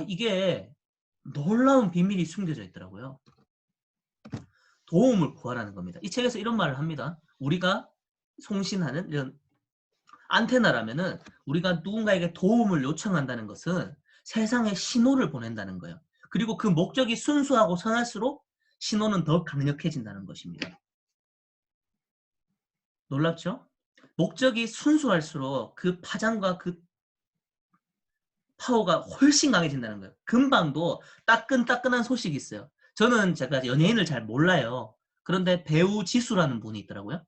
이게 놀라운 비밀이 숨겨져 있더라고요. 도움을 구하라는 겁니다. 이 책에서 이런 말을 합니다. 우리가 송신하는 이런 안테나라면은 우리가 누군가에게 도움을 요청한다는 것은 세상에 신호를 보낸다는 거예요. 그리고 그 목적이 순수하고 선할수록 신호는 더 강력해진다는 것입니다. 놀랍죠? 목적이 순수할수록 그 파장과 그 파워가 훨씬 강해진다는 거예요. 금방도 따끈따끈한 소식이 있어요. 제가 연예인을 잘 몰라요. 그런데 배우 지수라는 분이 있더라고요.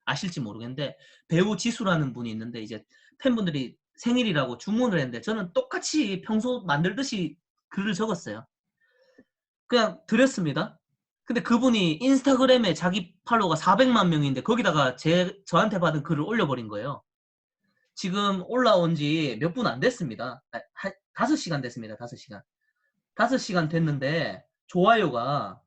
아실지 모르겠는데 배우 지수라는 분이 있는데 이제 팬분들이 생일이라고 주문을 했는데 저는 똑같이 평소 만들듯이 글을 적었어요. 그냥 드렸습니다. 근데 그분이 인스타그램에 자기 팔로워가 400만 명인데 거기다가 저한테 받은 글을 올려버린 거예요. 지금 올라온 지 몇 분 안 됐습니다. 5시간 됐습니다. 5시간. 5시간 됐는데 좋아요가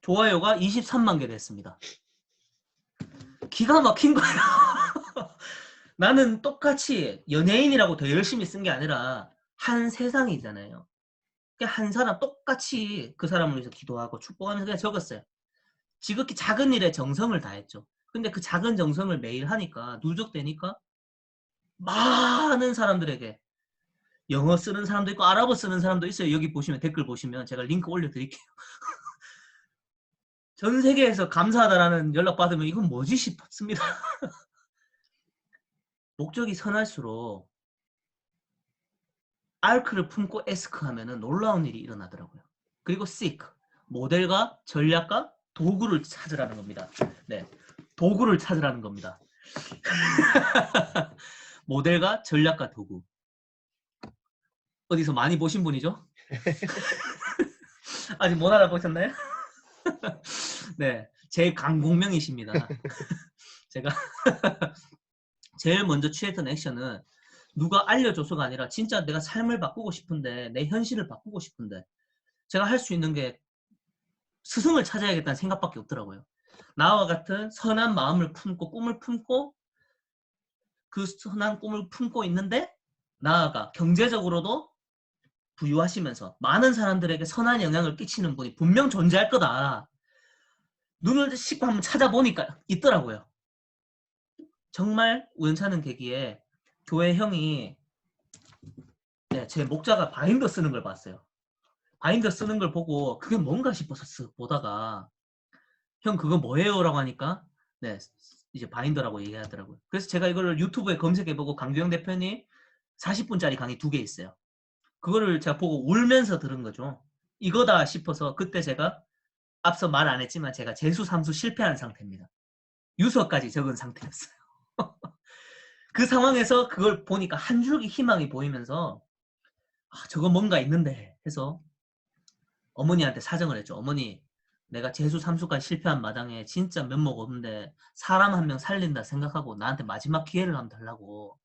23만 개 됐습니다. 기가 막힌 거예요. 나는 똑같이 연예인이라고 더 열심히 쓴 게 아니라 한 세상이잖아요. 한 사람 똑같이 그 사람을 위해서 기도하고 축복하면서 그냥 적었어요. 지극히 작은 일에 정성을 다했죠. 근데 그 작은 정성을 매일 하니까 누적되니까 많은 사람들에게 영어 쓰는 사람도 있고 아랍어 쓰는 사람도 있어요. 여기 보시면 댓글 보시면 제가 링크 올려드릴게요. 전 세계에서 감사하다라는 연락 받으면 이건 뭐지 싶습니다. 목적이 선할수록 알크를 품고 에스크 하면은 놀라운 일이 일어나더라고요. 그리고 seek, 모델과 전략과 도구를 찾으라는 겁니다. 네, 도구를 찾으라는 겁니다. 모델과 전략가 도구. 어디서 많이 보신 분이죠? 아직 못 알아보셨나요? 네, 제 강공명이십니다. 제가 제일 먼저 취했던 액션은 누가 알려줘서가 아니라 진짜 내가 삶을 바꾸고 싶은데, 내 현실을 바꾸고 싶은데 제가 할 수 있는 게 스승을 찾아야겠다는 생각밖에 없더라고요. 나와 같은 선한 마음을 품고 꿈을 품고 그 선한 꿈을 품고 있는데 나아가 경제적으로도 부유하시면서 많은 사람들에게 선한 영향을 끼치는 분이 분명 존재할 거다. 눈을 씻고 한번 찾아보니까 있더라고요. 정말 우연찮은 계기에 교회 형이 제 목자가 바인더 쓰는 걸 봤어요. 바인더 쓰는 걸 보고 그게 뭔가 싶어서 쓱 보다가 형 그거 뭐예요? 라고 하니까 네, 이제 바인더라고 얘기하더라고요. 그래서 제가 이거를 유튜브에 검색해보고 강규영 대표님 40분짜리 강의 2개 있어요. 그거를 제가 보고 울면서 들은 거죠. 이거다 싶어서 그때 제가 앞서 말 안 했지만 제가 재수, 삼수 실패한 상태입니다. 유서까지 적은 상태였어요. 그 상황에서 그걸 보니까 한 줄기 희망이 보이면서 저거 뭔가 있는데 해서 어머니한테 사정을 했죠. 어머니, 내가 재수, 삼수까지 실패한 마당에 진짜 면목 없는데 사람 한 명 살린다 생각하고 나한테 마지막 기회를 한번 달라고.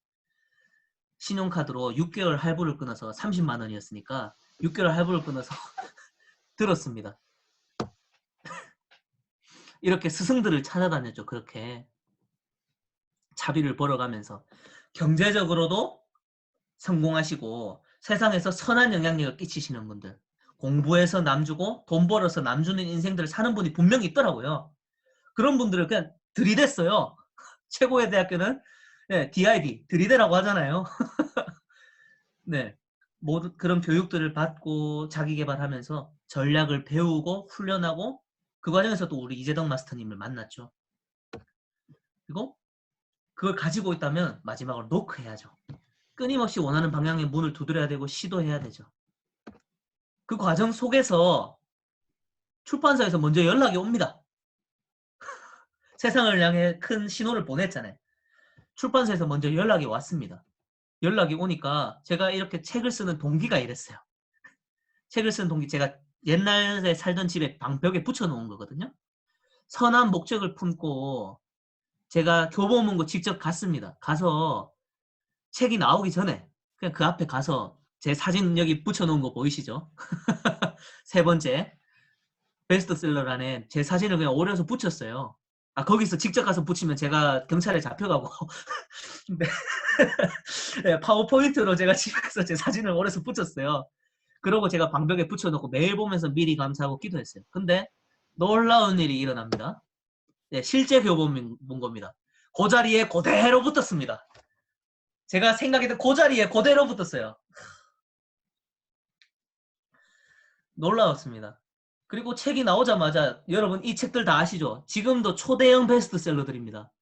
신용카드로 6개월 할부를 끊어서 30만 원이었으니까 6개월 할부를 끊어서 들었습니다. 이렇게 스승들을 찾아다녔죠. 그렇게 자비를 벌어가면서 경제적으로도 성공하시고 세상에서 선한 영향력을 끼치시는 분들, 공부해서 남 주고 돈 벌어서 남 주는 인생들을 사는 분이 분명히 있더라고요. 그런 분들을 그냥 들이댔어요. 최고의 대학교는 DID, 들이대라고 하잖아요. 네, 모두 그런 교육들을 받고 자기 개발하면서 전략을 배우고 훈련하고 그 과정에서 또 우리 이재덕 마스터님을 만났죠. 그리고 그걸 가지고 있다면 마지막으로 노크해야죠. 끊임없이 원하는 방향의 문을 두드려야 되고 시도해야 되죠. 그 과정 속에서 출판사에서 먼저 연락이 옵니다. 세상을 향해 큰 신호를 보냈잖아요. 출판사에서 먼저 연락이 왔습니다. 연락이 오니까 제가 이렇게 책을 쓰는 동기가 이랬어요. 책을 쓰는 동기, 제가 옛날에 살던 집에 방벽에 붙여놓은 거거든요. 선한 목적을 품고 제가 교보문고 직접 갔습니다. 가서 책이 나오기 전에 그냥 그 앞에 가서 제 사진 여기 붙여놓은 거 보이시죠? 세 번째 베스트셀러란에 제 사진을 그냥 오려서 붙였어요. 거기서 직접 가서 붙이면 제가 경찰에 잡혀가고 네. 네, 파워포인트로 제가 집에서 제 사진을 오려서 붙였어요. 그러고 제가 방벽에 붙여놓고 매일 보면서 미리 감사하고 기도했어요. 근데 놀라운 일이 일어납니다. 네, 실제 교보문고입니다. 그 자리에 그대로 붙었습니다. 제가 생각했던 그 자리에 그대로 붙었어요. 놀라웠습니다. 그리고 책이 나오자마자 여러분 이 책들 다 아시죠? 지금도 초대형 베스트셀러들입니다.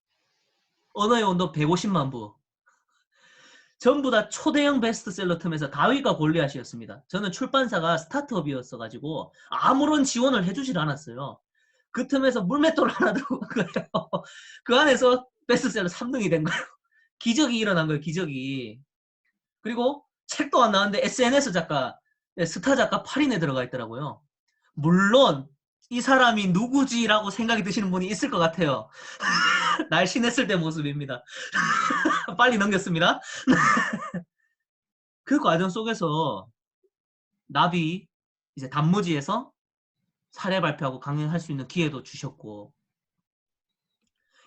언어의 온도 150만 부. 전부 다 초대형 베스트셀러 틈에서 다윗과 골리앗이었습니다. 저는 출판사가 스타트업이었어가지고 아무런 지원을 해주질 않았어요. 그 틈에서 물맷돌 하나 들어간 거예요. 그 안에서 베스트셀러 3등이 된 거예요. 기적이 일어난 거예요. 기적이. 그리고 책도 안 나왔는데 SNS 작가, 스타 작가 8인에 들어가 있더라고요. 물론 이 사람이 누구지라고 생각이 드시는 분이 있을 것 같아요. 날씬했을 때 모습입니다. 빨리 넘겼습니다. 그 과정 속에서 나비 이제 단무지에서 사례 발표하고 강연할 수 있는 기회도 주셨고,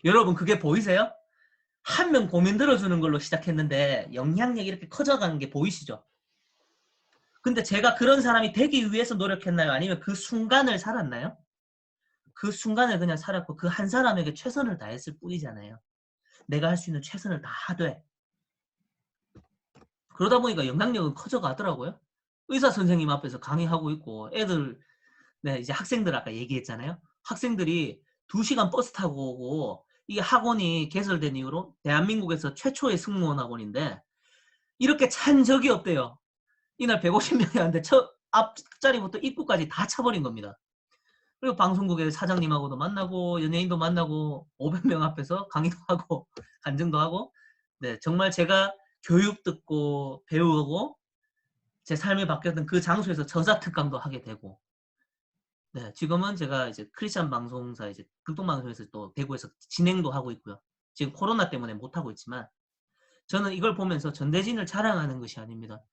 여러분 그게 보이세요? 한 명 고민 들어주는 걸로 시작했는데 영향력이 이렇게 커져가는 게 보이시죠? 근데 제가 그런 사람이 되기 위해서 노력했나요? 아니면 그 순간을 살았나요? 그 순간을 그냥 살았고 그 한 사람에게 최선을 다했을 뿐이잖아요. 내가 할 수 있는 최선을 다하되 그러다 보니까 영향력은 커져가더라고요. 의사 선생님 앞에서 강의하고 있고 애들, 이제 학생들 아까 얘기했잖아요. 학생들이 2시간 버스 타고 오고 이 학원이 개설된 이후로 대한민국에서 최초의 승무원 학원인데 이렇게 찬 적이 없대요. 이날 150명이 왔는데 첫 앞자리부터 입구까지 다 차버린 겁니다. 그리고 방송국의 사장님하고도 만나고 연예인도 만나고 500명 앞에서 강의도 하고 간증도 하고 네, 정말 제가 교육 듣고 배우고 제 삶이 바뀌었던 그 장소에서 저자 특강도 하게 되고, 네, 지금은 제가 이제 크리스천 방송사 이제 극동 방송에서 또 대구에서 진행도 하고 있고요. 지금 코로나 때문에 못 하고 있지만 저는 이걸 보면서 전대진을 자랑하는 것이 아닙니다.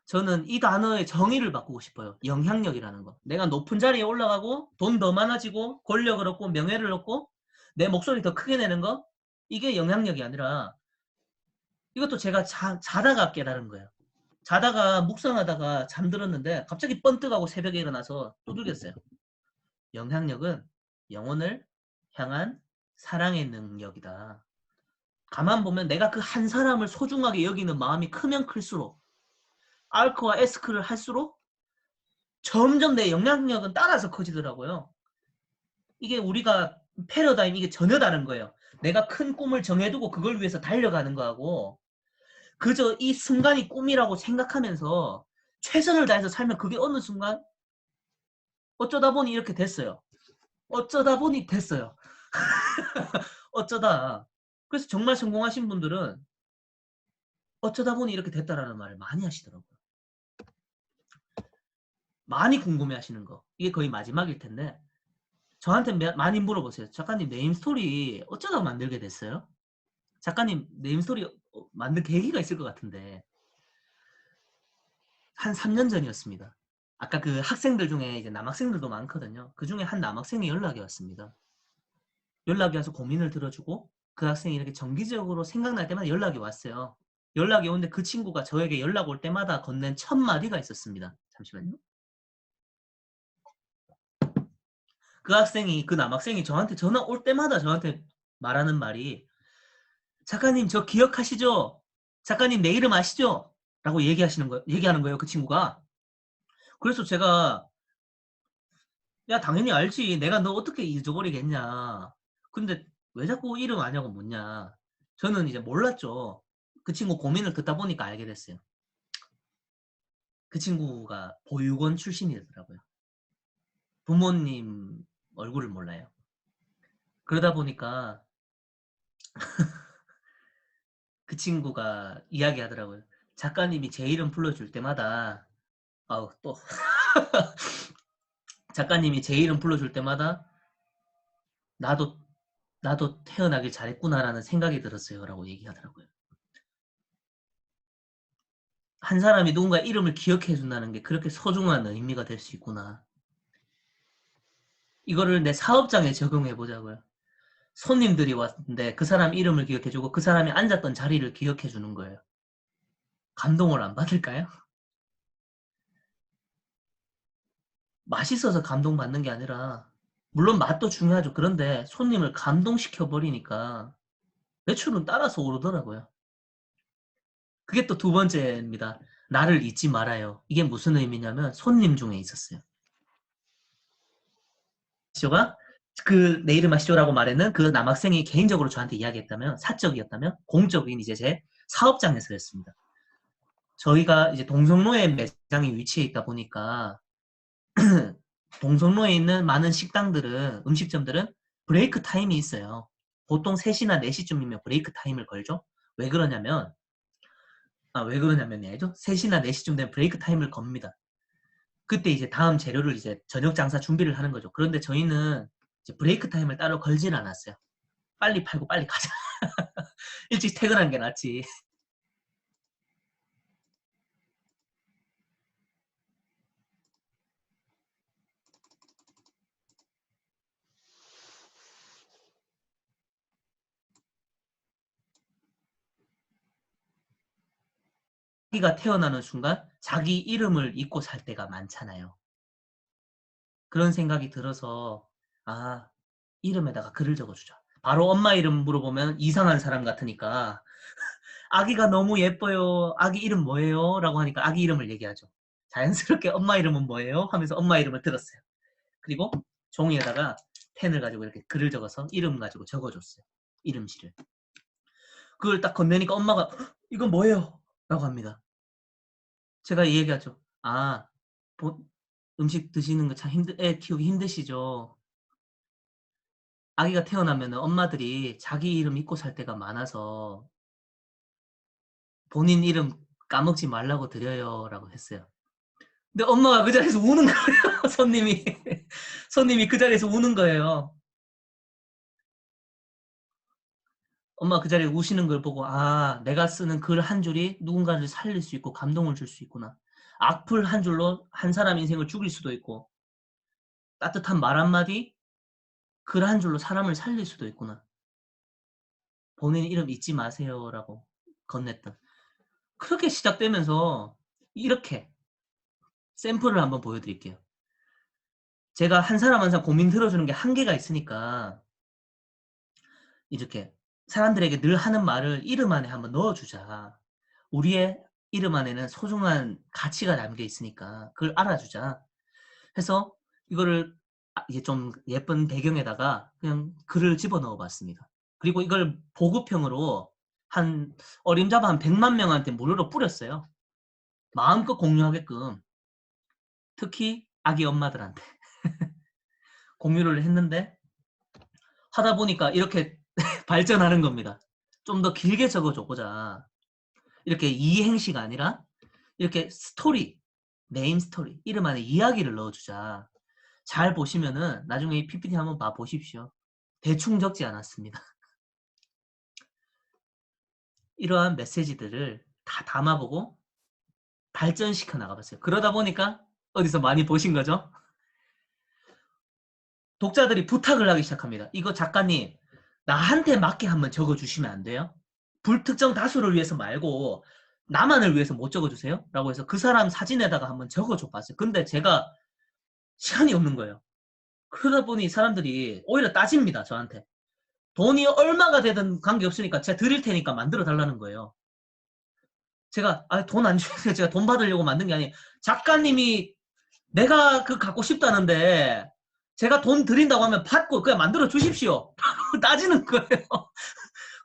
저는 이 단어의 정의를 바꾸고 싶어요. 영향력이라는 거. 내가 높은 자리에 올라가고 돈 더 많아지고 권력을 얻고 명예를 얻고 내 목소리 더 크게 내는 거, 이게 영향력이 아니라, 이것도 제가 자다가 깨달은 거예요. 자다가 묵상하다가 잠들었는데 갑자기 번뜩하고 새벽에 일어나서 두들겼어요. 영향력은 영혼을 향한 사랑의 능력이다. 가만 보면 내가 그 한 사람을 소중하게 여기는 마음이 크면 클수록, 알크와 에스크를 할수록 점점 내 영향력은 따라서 커지더라고요. 이게 우리가 패러다임, 이게 전혀 다른 거예요. 내가 큰 꿈을 정해두고 그걸 위해서 달려가는 거하고, 그저 이 순간이 꿈이라고 생각하면서 최선을 다해서 살면 그게 어느 순간 어쩌다 보니 이렇게 됐어요. 어쩌다 보니 됐어요. 어쩌다. 그래서 정말 성공하신 분들은 어쩌다 보니 이렇게 됐다라는 말을 많이 하시더라고요. 많이 궁금해 하시는 거. 이게 거의 마지막일 텐데, 저한테 많이 물어보세요. 작가님, 네임스토리 어쩌다 만들게 됐어요? 작가님, 네임스토리 만든 계기가 있을 것 같은데, 한 3년 전이었습니다. 아까 그 학생들 중에 이제 남학생들도 많거든요. 그 중에 한 남학생이 연락이 왔습니다. 연락이 와서 고민을 들어주고, 그 학생이 이렇게 정기적으로 생각날 때마다 연락이 왔어요. 연락이 오는데 그 친구가 저에게 연락 올 때마다 건넨 첫 마디가 있었습니다. 잠시만요. 그 남학생이 저한테 전화 올 때마다 저한테 말하는 말이, 작가님 저 기억하시죠? 작가님 내 이름 아시죠? 라고 얘기하는 거예요, 그 친구가. 그래서 제가, 야 당연히 알지. 내가 너 어떻게 잊어버리겠냐. 근데 왜 자꾸 이름 아냐고 묻냐. 저는 이제 몰랐죠. 그 친구 고민을 듣다 보니까 알게 됐어요. 그 친구가 보육원 출신이더라고요. 부모님 얼굴을 몰라요. 그러다 보니까 그 친구가 이야기하더라고요. 작가님이 제 이름 불러줄 때마다, 아우 또 작가님이 제 이름 불러줄 때마다 나도 나도 태어나길 잘했구나라는 생각이 들었어요 라고 얘기하더라고요. 한 사람이 누군가 이름을 기억해 준다는 게 그렇게 소중한 의미가 될 수 있구나. 이거를 내 사업장에 적용해 보자고요. 손님들이 왔는데 그 사람 이름을 기억해 주고 그 사람이 앉았던 자리를 기억해 주는 거예요. 감동을 안 받을까요? 맛있어서 감동받는 게 아니라, 물론 맛도 중요하죠. 그런데 손님을 감동시켜 버리니까 매출은 따라서 오르더라고요. 그게 또 두 번째입니다. 나를 잊지 말아요. 이게 무슨 의미냐면 손님 중에 있었어요. 시조가 그 내 이름 아시죠라고 말에는 그 남학생이 개인적으로 저한테 이야기했다면, 사적이었다면, 공적인 이제 제 사업장에서였습니다. 저희가 이제 동성로에 매장이 위치해 있다 보니까 동성로에 있는 많은 식당들은, 음식점들은 브레이크 타임이 있어요. 보통 3시나 4시쯤이면 브레이크 타임을 걸죠. 왜 그러냐면, 왜 그러냐면이 아니죠. 3시나 4시쯤 되면 브레이크 타임을 겁니다. 그때 이제 다음 재료를 이제 저녁 장사 준비를 하는 거죠. 그런데 저희는 이제 브레이크 타임을 따로 걸진 않았어요. 빨리 팔고 빨리 가자. 일찍 퇴근하는 게 낫지. 자기가 태어나는 순간 자기 이름을 잊고 살 때가 많잖아요. 그런 생각이 들어서, 아, 이름에다가 글을 적어주자. 바로 엄마 이름 물어보면 이상한 사람 같으니까, 아기가 너무 예뻐요. 아기 이름 뭐예요? 라고 하니까 아기 이름을 얘기하죠. 자연스럽게 엄마 이름은 뭐예요? 하면서 엄마 이름을 들었어요. 그리고 종이에다가 펜을 가지고 이렇게 글을 적어서 이름 가지고 적어줬어요. 이름실을. 그걸 딱 건네니까 엄마가 이건 뭐예요? 라고 합니다. 제가 얘기하죠. 음식 드시는 거 참 애 키우기 힘드시죠? 아기가 태어나면 엄마들이 자기 이름 잊고 살 때가 많아서 본인 이름 까먹지 말라고 드려요라고 했어요. 근데 엄마가 그 자리에서 우는 거예요. 손님이 그 자리에서 우는 거예요. 엄마 그 자리에 우시는 걸 보고 아 내가 쓰는 글 한 줄이 누군가를 살릴 수 있고 감동을 줄 수 있구나. 악플 한 줄로 한 사람 인생을 죽일 수도 있고 따뜻한 말 한마디 글 한 줄로 사람을 살릴 수도 있구나. 본인 이름 잊지 마세요라고 건넸던. 그렇게 시작되면서 이렇게 샘플을 한번 보여드릴게요. 제가 한 사람 한 사람 고민 들어주는 게 한계가 있으니까 이렇게 사람들에게 늘 하는 말을 이름 안에 한번 넣어주자. 우리의 이름 안에는 소중한 가치가 담겨 있으니까 그걸 알아주자. 해서 이거를 이게 좀 예쁜 배경에다가 그냥 글을 집어넣어 봤습니다. 그리고 이걸 보급형으로 한 어림잡아 한 100만 명한테 무료로 뿌렸어요. 마음껏 공유하게끔. 특히 아기 엄마들한테 공유를 했는데 하다 보니까 이렇게 발전하는 겁니다. 좀 더 길게 적어줘보자. 이렇게 이행시가 아니라 이렇게 스토리, 네임 스토리, 이름 안에 이야기를 넣어주자. 잘 보시면은 나중에 이 PPT 한번 봐보십시오. 대충 적지 않았습니다. 이러한 메시지들을 다 담아보고 발전시켜 나가봤어요. 그러다 보니까 어디서 많이 보신 거죠? 독자들이 부탁을 하기 시작합니다. 이거 작가님 나한테 맞게 한번 적어주시면 안 돼요? 불특정 다수를 위해서 말고 나만을 위해서 못 적어주세요? 라고 해서 그 사람 사진에다가 한번 적어줘 봤어요. 근데 제가 시간이 없는 거예요. 그러다 보니 사람들이 오히려 따집니다. 저한테. 돈이 얼마가 되든 관계없으니까 제가 드릴 테니까 만들어 달라는 거예요. 제가 돈 안 주세요. 제가 돈 받으려고 만든 게 아니에요. 작가님이 내가 그 갖고 싶다는데 제가 돈 드린다고 하면 받고 그냥 만들어 주십시오. 따지는 거예요.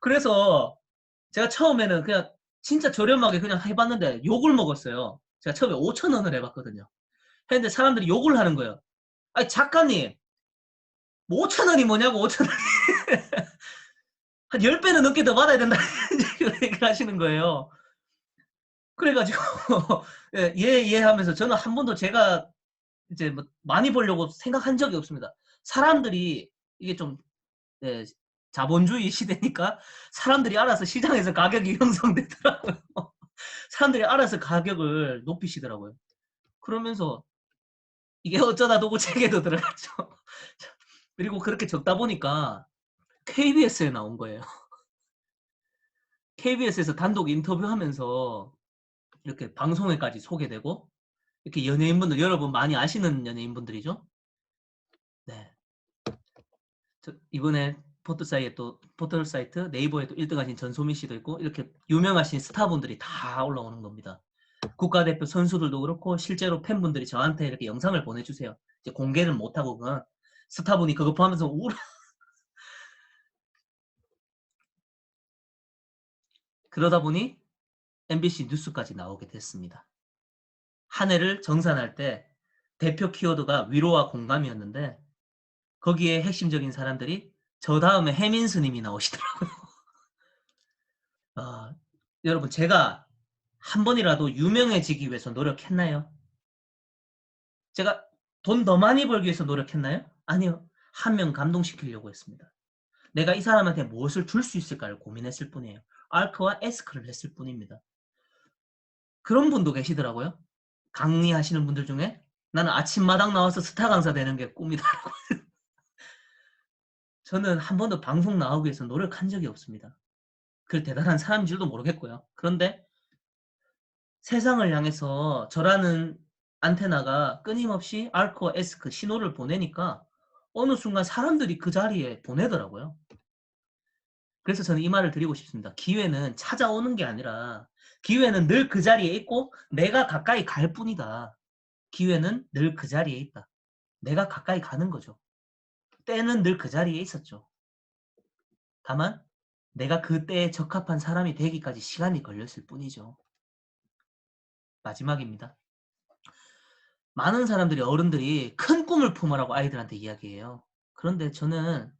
그래서 제가 처음에는 그냥 진짜 저렴하게 그냥 해봤는데 욕을 먹었어요. 제가 처음에 5,000원을 해봤거든요. 했는데 사람들이 욕을 하는 거예요. 아니 작가님 뭐 5,000원이 뭐냐고 5,000원 한 10배는 넘게 더 받아야 된다 얘기를 하시는 거예요. 그래가지고 예 하면서 저는 한 번도 제가 이제 뭐 많이 벌려고 생각한 적이 없습니다. 사람들이 이게 좀 예, 자본주의 시대니까 사람들이 알아서 시장에서 가격이 형성되더라고요. 사람들이 알아서 가격을 높이시더라고요. 그러면서 이게 어쩌다 도구 책에도 들어갔죠. 그리고 그렇게 적다 보니까 KBS에 나온 거예요. KBS에서 단독 인터뷰하면서 이렇게 방송에까지 소개되고 이렇게 연예인분들 여러분 많이 아시는 연예인분들이죠. 네. 이번에 포털 사이트 네이버에 또 1등 하신 전소민 씨도 있고 이렇게 유명하신 스타분들이 다 올라오는 겁니다. 국가대표 선수들도 그렇고 실제로 팬분들이 저한테 이렇게 영상을 보내주세요. 이제 공개는 못하고 그건 스타분이 그거 포함해서 울어. 그러다 보니 MBC 뉴스까지 나오게 됐습니다. 한 해를 정산할 때 대표 키워드가 위로와 공감이었는데 거기에 핵심적인 사람들이 저 다음에 해민 스님이 나오시더라고요. 여러분 제가 한 번이라도 유명해지기 위해서 노력했나요? 제가 돈 더 많이 벌기 위해서 노력했나요? 아니요. 한 명 감동시키려고 했습니다. 내가 이 사람한테 무엇을 줄 수 있을까를 고민했을 뿐이에요. 알크와 에스크를 했을 뿐입니다. 그런 분도 계시더라고요. 강의하시는 분들 중에 나는 아침마당 나와서 스타 강사 되는 게 꿈이다라고. 저는 한 번도 방송 나오기 위해서 노력한 적이 없습니다. 그 대단한 사람인 줄도 모르겠고요. 그런데 세상을 향해서 저라는 안테나가 끊임없이 알코와 에스크 신호를 보내니까 어느 순간 사람들이 그 자리에 보내더라고요. 그래서 저는 이 말을 드리고 싶습니다. 기회는 찾아오는 게 아니라 기회는 늘 그 자리에 있고 내가 가까이 갈 뿐이다. 기회는 늘 그 자리에 있다. 내가 가까이 가는 거죠. 때는 늘 그 자리에 있었죠. 다만 내가 그 때에 적합한 사람이 되기까지 시간이 걸렸을 뿐이죠. 마지막입니다. 많은 사람들이 어른들이 큰 꿈을 품으라고 아이들한테 이야기해요. 그런데 저는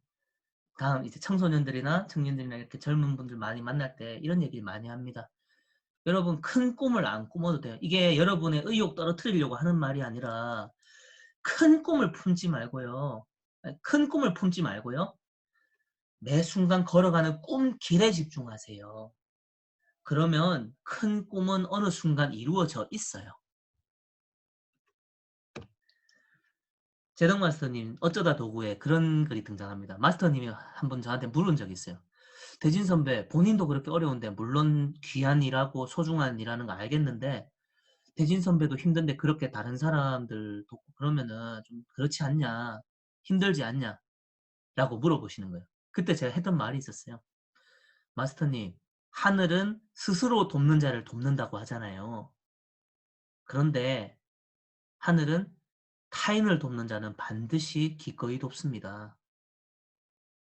다음 이제 청소년들이나 청년들이나 이렇게 젊은 분들 많이 만날 때 이런 얘기를 많이 합니다. 여러분 큰 꿈을 안 꾸어도 돼요. 이게 여러분의 의욕 떨어뜨리려고 하는 말이 아니라 큰 꿈을 품지 말고요. 큰 꿈을 품지 말고요. 매 순간 걸어가는 꿈길에 집중하세요. 그러면 큰 꿈은 어느 순간 이루어져 있어요. 제덕 마스터님 어쩌다 도구에 그런 글이 등장합니다. 마스터님이 한번 저한테 물은 적이 있어요. 대진 선배 본인도 그렇게 어려운데 물론 귀한 일하고 소중한 일하는 거 알겠는데 대진 선배도 힘든데 그렇게 다른 사람들 돕고 그러면은 좀 그렇지 않냐? 힘들지 않냐? 라고 물어보시는 거예요. 그때 제가 했던 말이 있었어요. 마스터님, 하늘은 스스로 돕는 자를 돕는다고 하잖아요. 그런데 하늘은 타인을 돕는 자는 반드시 기꺼이 돕습니다.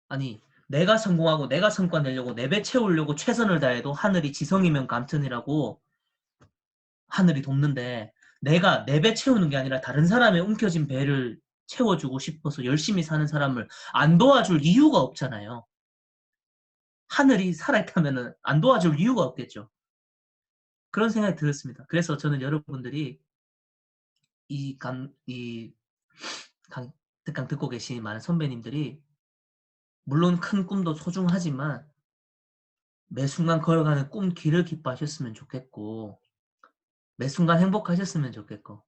아니, 내가 성공하고 내가 성과 내려고 내 배 채우려고 최선을 다해도 하늘이 지성이면 감천이라고 하늘이 돕는데 내가 내 배 채우는 게 아니라 다른 사람의 움켜진 배를 채워주고 싶어서 열심히 사는 사람을 안 도와줄 이유가 없잖아요. 하늘이 살아있다면 안 도와줄 이유가 없겠죠. 그런 생각이 들었습니다. 그래서 저는 여러분들이 이 특강 듣고 계신 많은 선배님들이 물론 큰 꿈도 소중하지만 매 순간 걸어가는 꿈길을 기뻐하셨으면 좋겠고 매 순간 행복하셨으면 좋겠고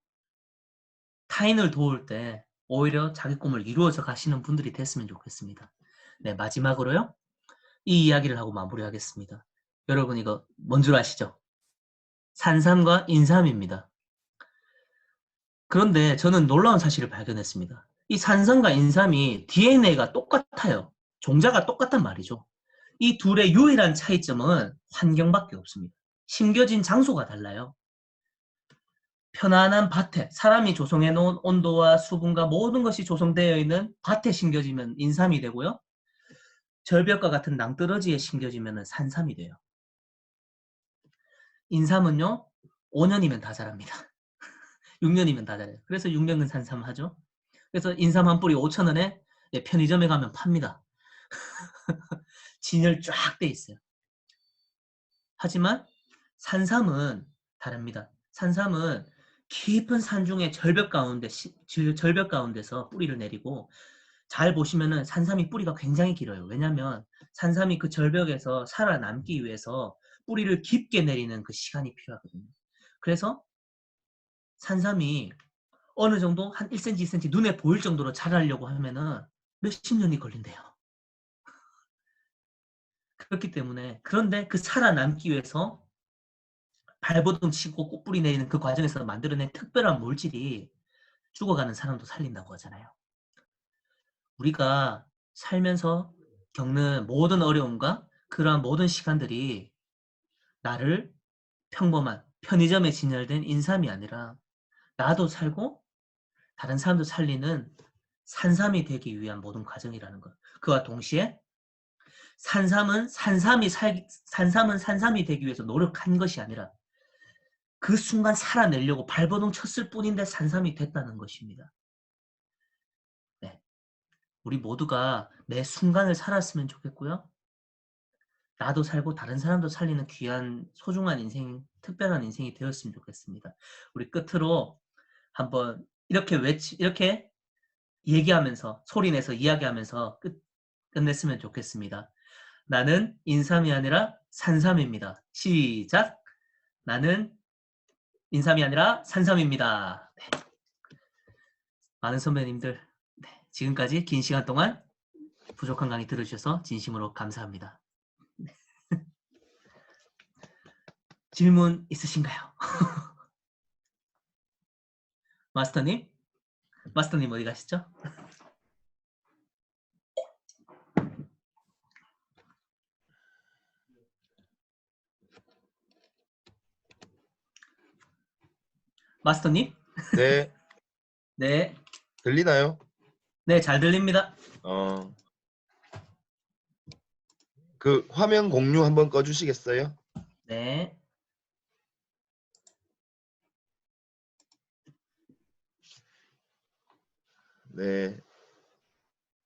타인을 도울 때 오히려 자기 꿈을 이루어져 가시는 분들이 됐으면 좋겠습니다. 네, 마지막으로요. 이 이야기를 하고 마무리하겠습니다. 여러분 이거 뭔 줄 아시죠? 산삼과 인삼입니다. 그런데 저는 놀라운 사실을 발견했습니다. 이 산삼과 인삼이 DNA가 똑같아요. 종자가 똑같단 말이죠. 이 둘의 유일한 차이점은 환경밖에 없습니다. 심겨진 장소가 달라요. 편안한 밭에 사람이 조성해 놓은 온도와 수분과 모든 것이 조성되어 있는 밭에 심겨지면 인삼이 되고요. 절벽과 같은 낭떠러지에 심겨지면 산삼이 돼요. 인삼은요. 5년이면 다 자랍니다. 6년이면 다 자라요. 그래서 6년은 산삼 하죠. 그래서 인삼 한 뿌리 5,000원에 편의점에 가면 팝니다. 진열 쫙 돼 있어요. 하지만 산삼은 다릅니다. 산삼은 깊은 산중의 절벽 가운데서 뿌리를 내리고 잘 보시면은 산삼이 뿌리가 굉장히 길어요. 왜냐하면 산삼이 그 절벽에서 살아남기 위해서 뿌리를 깊게 내리는 그 시간이 필요하거든요. 그래서 산삼이 어느 정도 한 1cm, 2cm 눈에 보일 정도로 자라려고 하면은 몇십 년이 걸린대요. 그렇기 때문에 그런데 그 살아남기 위해서 발버둥 치고 꽃뿌리 내리는 그 과정에서 만들어낸 특별한 물질이 죽어가는 사람도 살린다고 하잖아요. 우리가 살면서 겪는 모든 어려움과 그러한 모든 시간들이 나를 평범한 편의점에 진열된 인삼이 아니라 나도 살고 다른 사람도 살리는 산삼이 되기 위한 모든 과정이라는 것. 그와 동시에 산삼은 산삼이 되기 위해서 노력한 것이 아니라 그 순간 살아내려고 발버둥 쳤을 뿐인데 산삼이 됐다는 것입니다. 네. 우리 모두가 매 순간을 살았으면 좋겠고요. 나도 살고 다른 사람도 살리는 귀한 소중한 인생, 특별한 인생이 되었으면 좋겠습니다. 우리 끝으로 한번 이렇게 얘기하면서 소리내서 이야기하면서 끝냈으면 좋겠습니다. 나는 인삼이 아니라 산삼입니다. 시작. 나는 인삼이 아니라 산삼입니다. 네. 많은 선배님들 네. 지금까지 긴 시간 동안 부족한 강의 들어주셔서 진심으로 감사합니다. 네. 질문 있으신가요? 마스터님? 마스터님 어디 가시죠? 마스터님? 네, 네. 들리나요? 네, 잘 들립니다. 어, 그 화면 공유 한번 꺼주시겠어요? 네. 네.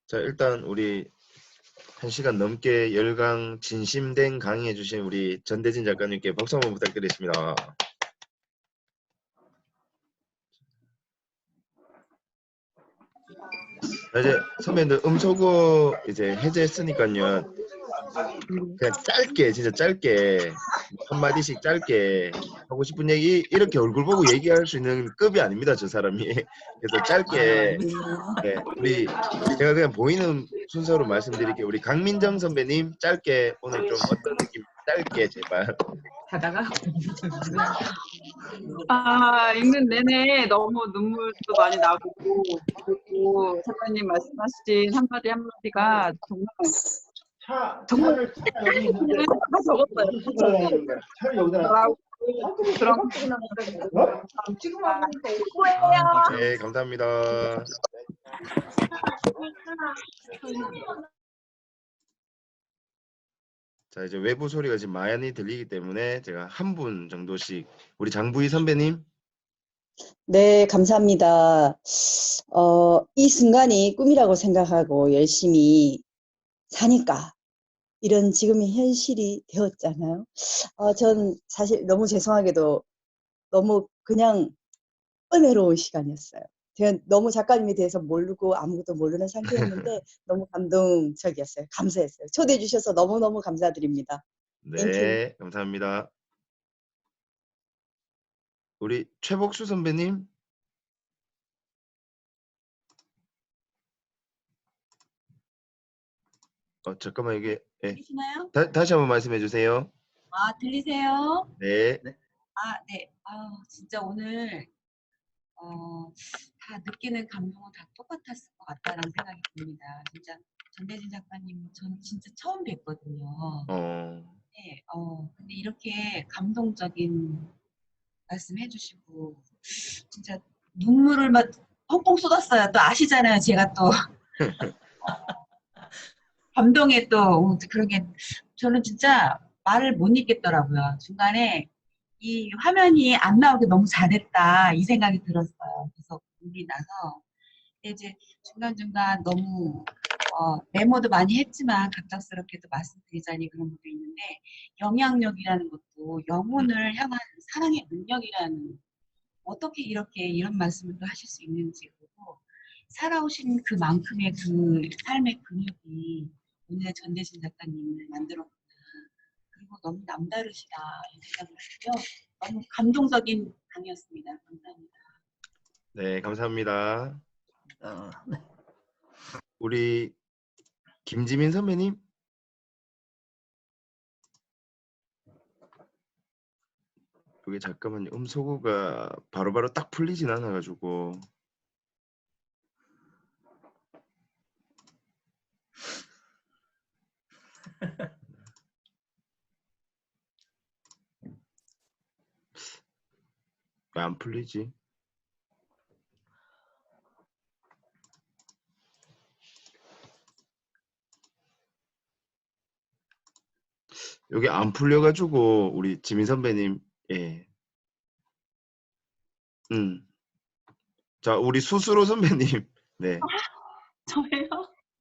자, 일단 우리 1시간 넘게 열강 진심된 강의해 주신 우리 전대진 작가님께 박수 한번 부탁드리겠습니다. 자, 이제 선배님들 음소거 이제 해제했으니까요. 그냥 짧게 진짜 짧게 한마디씩 짧게 하고 싶은 얘기 이렇게 얼굴 보고 얘기할 수 있는 급이 아닙니다, 저 사람이. 그래서 짧게 네, 우리 제가 그냥 보이는 순서로 말씀드릴게요. 우리 강민정 선배님 짧게 오늘 좀 어떤 느낌 짧게 제발. 자다가 읽는 내내 너무 눈물도 많이 나고 그리고 작가님 말씀하신 한마디 한마디가 정말 다 적었어요. 차를 여기다 그런 네, 감사합니다. 자, 이제 외부 소리가 지금 많이 들리기 때문에 제가 한 분 정도씩 우리 장부희 선배님. 네, 감사합니다. 이 순간이 꿈이라고 생각하고 열심히 사니까 이런 지금의 현실이 되었잖아요. 전 사실 너무 죄송하게도 너무 그냥 은혜로운 시간이었어요. 제가 너무 작가님에 대해서 모르고 아무것도 모르는 상태였는데 너무 감동적이었어요. 감사했어요. 초대해 주셔서 너무너무 감사드립니다. 네, 감사합니다. 우리 최복수 선배님. 잠깐만 이게 들리시나요? 다시 한번 말씀해 주세요. 들리세요? 네. 네. 진짜 오늘 다 느끼는 감동은 다 똑같았을 것 같다는 생각이 듭니다. 진짜 전대진 작가님 전 진짜 처음 뵀거든요. 네, 근데 이렇게 감동적인 말씀 해주시고 진짜 눈물을 막 펑펑 쏟았어요. 또 아시잖아요. 제가 또 감동에 또 그런 게 저는 진짜 말을 못 잇겠더라고요. 중간에 이 화면이 안 나오게 너무 잘했다 이 생각이 들었어요. 그래서 눈이 나서 이제 중간중간 너무 메모도 많이 했지만 갑작스럽게도 말씀드리자니 그런 것도 있는데 영향력이라는 것도 영혼을 향한 사랑의 능력이라는 어떻게 이렇게 이런 말씀을 또 하실 수 있는지 그리고 살아오신 그만큼의 그 삶의 근육이 오늘 전대진 작가님을 만들었구나. 그리고 너무 남다르시다 이 생각을 했고요. 너무 감동적인 강의였습니다. 감사합니다. 네, 감사합니다. 네. 우리 김지민 선배님. 여기 잠깐만요. 음소거가 바로바로 딱 풀리진 않아가지고. 왜 안 풀리지? 여기 안 풀려가지고 우리 지민 선배님. 예. 자, 우리 수수로 선배님. 네. 저예요?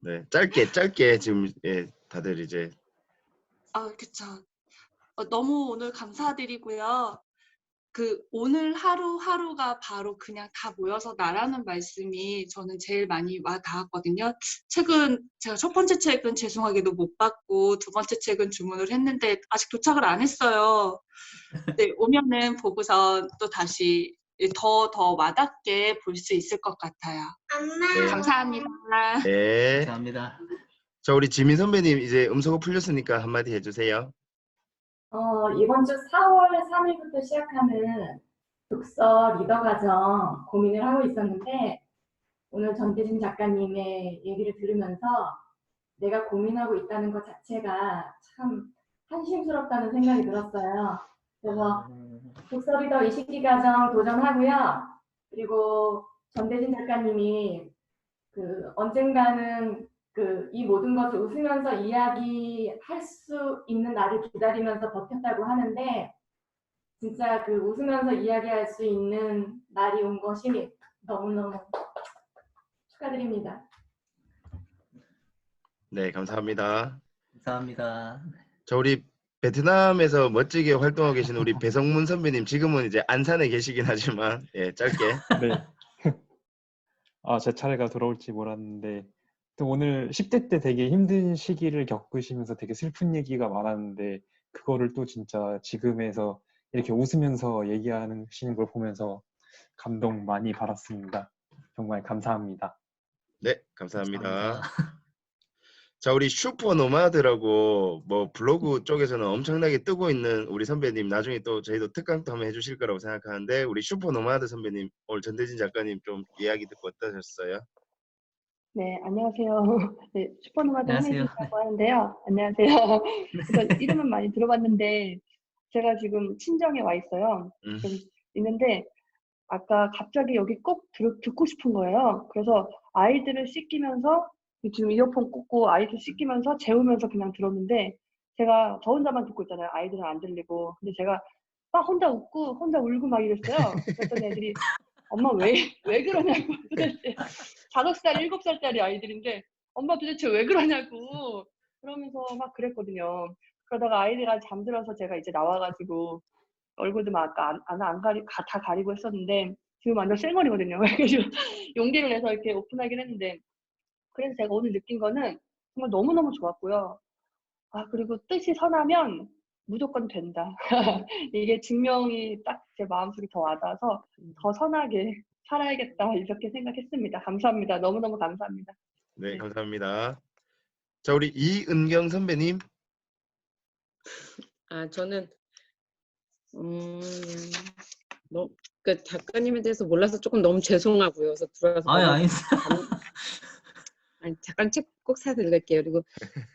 네. 짧게 지금 다들 이제. 그쵸. 너무 오늘 감사드리고요. 오늘 하루하루가 바로 그냥 다 모여서 나라는 말씀이 저는 제일 많이 와 닿았거든요. 제가 첫 번째 책은 죄송하게도 못 받고 두 번째 책은 주문을 했는데 아직 도착을 안 했어요. 네, 오면은 보고서 또 다시 더 와닿게 볼 수 있을 것 같아요. 네. 감사합니다. 네. 감사합니다. 자, 우리 지민 선배님 이제 음소거 풀렸으니까 한마디 해주세요. 이번 주 4월 3일부터 시작하는 독서 리더 과정 고민을 하고 있었는데 오늘 전대진 작가님의 얘기를 들으면서 내가 고민하고 있다는 것 자체가 참 한심스럽다는 생각이 들었어요. 그래서 독서 리더 20기 과정 도전하고요. 그리고 전대진 작가님이 언젠가는 이 모든 것을 웃으면서 이야기할 수 있는 날을 기다리면서 버텼다고 하는데 진짜 웃으면서 이야기할 수 있는 날이 온 것이 너무너무 축하드립니다. 네, 감사합니다. 감사합니다. 자, 우리 베트남에서 멋지게 활동하고 계신 우리 배성문 선배님, 지금은 이제 안산에 계시긴 하지만, 예, 짧게. 네. 제 차례가 돌아올지 몰랐는데, 또 오늘 10대 때 되게 힘든 시기를 겪으시면서 되게 슬픈 얘기가 많았는데, 그거를 또 진짜 지금에서 이렇게 웃으면서 얘기하시는 걸 보면서 감동 많이 받았습니다. 정말 감사합니다. 네, 감사합니다. 감사합니다. 자, 우리 슈퍼 노마드라고 뭐 블로그 쪽에서는 엄청나게 뜨고 있는 우리 선배님, 나중에 또 저희도 특강도 한번 해주실 거라고 생각하는데, 우리 슈퍼 노마드 선배님, 오늘 전대진 작가님 좀 이야기 듣고 어떠셨어요? 네, 안녕하세요. 네, 슈퍼노마드 안녕하세요. 홍혜진이라고 하는데요. 안녕하세요. 우선 이름은 많이 들어봤는데 제가 지금 친정에 와 있어요. 좀 있는데 아까 갑자기 여기 꼭 듣고 싶은 거예요. 그래서 아이들을 씻기면서 지금 이어폰 꽂고 아이들 씻기면서 재우면서 그냥 들었는데 제가 저 혼자만 듣고 있잖아요. 아이들은 안 들리고. 근데 제가 막 혼자 웃고 혼자 울고 막 이랬어요. 그랬더니 애들이 엄마 왜 그러냐고 도대체 5살, 7살짜리 아이들인데 엄마 도대체 왜 그러냐고 그러면서 막 그랬거든요. 그러다가 아이들이 잠들어서 제가 이제 나와가지고 얼굴도 막 아까 다 가리고 했었는데 지금 완전 쌩얼이거든요. 그래서 용기를 내서 이렇게 오픈하긴 했는데 그래서 제가 오늘 느낀 거는 정말 너무너무 좋았고요. 그리고 뜻이 선하면 무조건 된다. 이게 증명이 딱 제 마음속에 더 와닿아서 더 선하게 살아야겠다 이렇게 생각했습니다. 감사합니다. 너무너무 감사합니다. 네, 네. 감사합니다. 자, 우리 이은경 선배님. 저는 그 작가님에 대해서 몰라서 조금 너무 죄송하고요. 그래서 들어와서 아니. 잠깐 책 꼭 사서 읽을게요. 그리고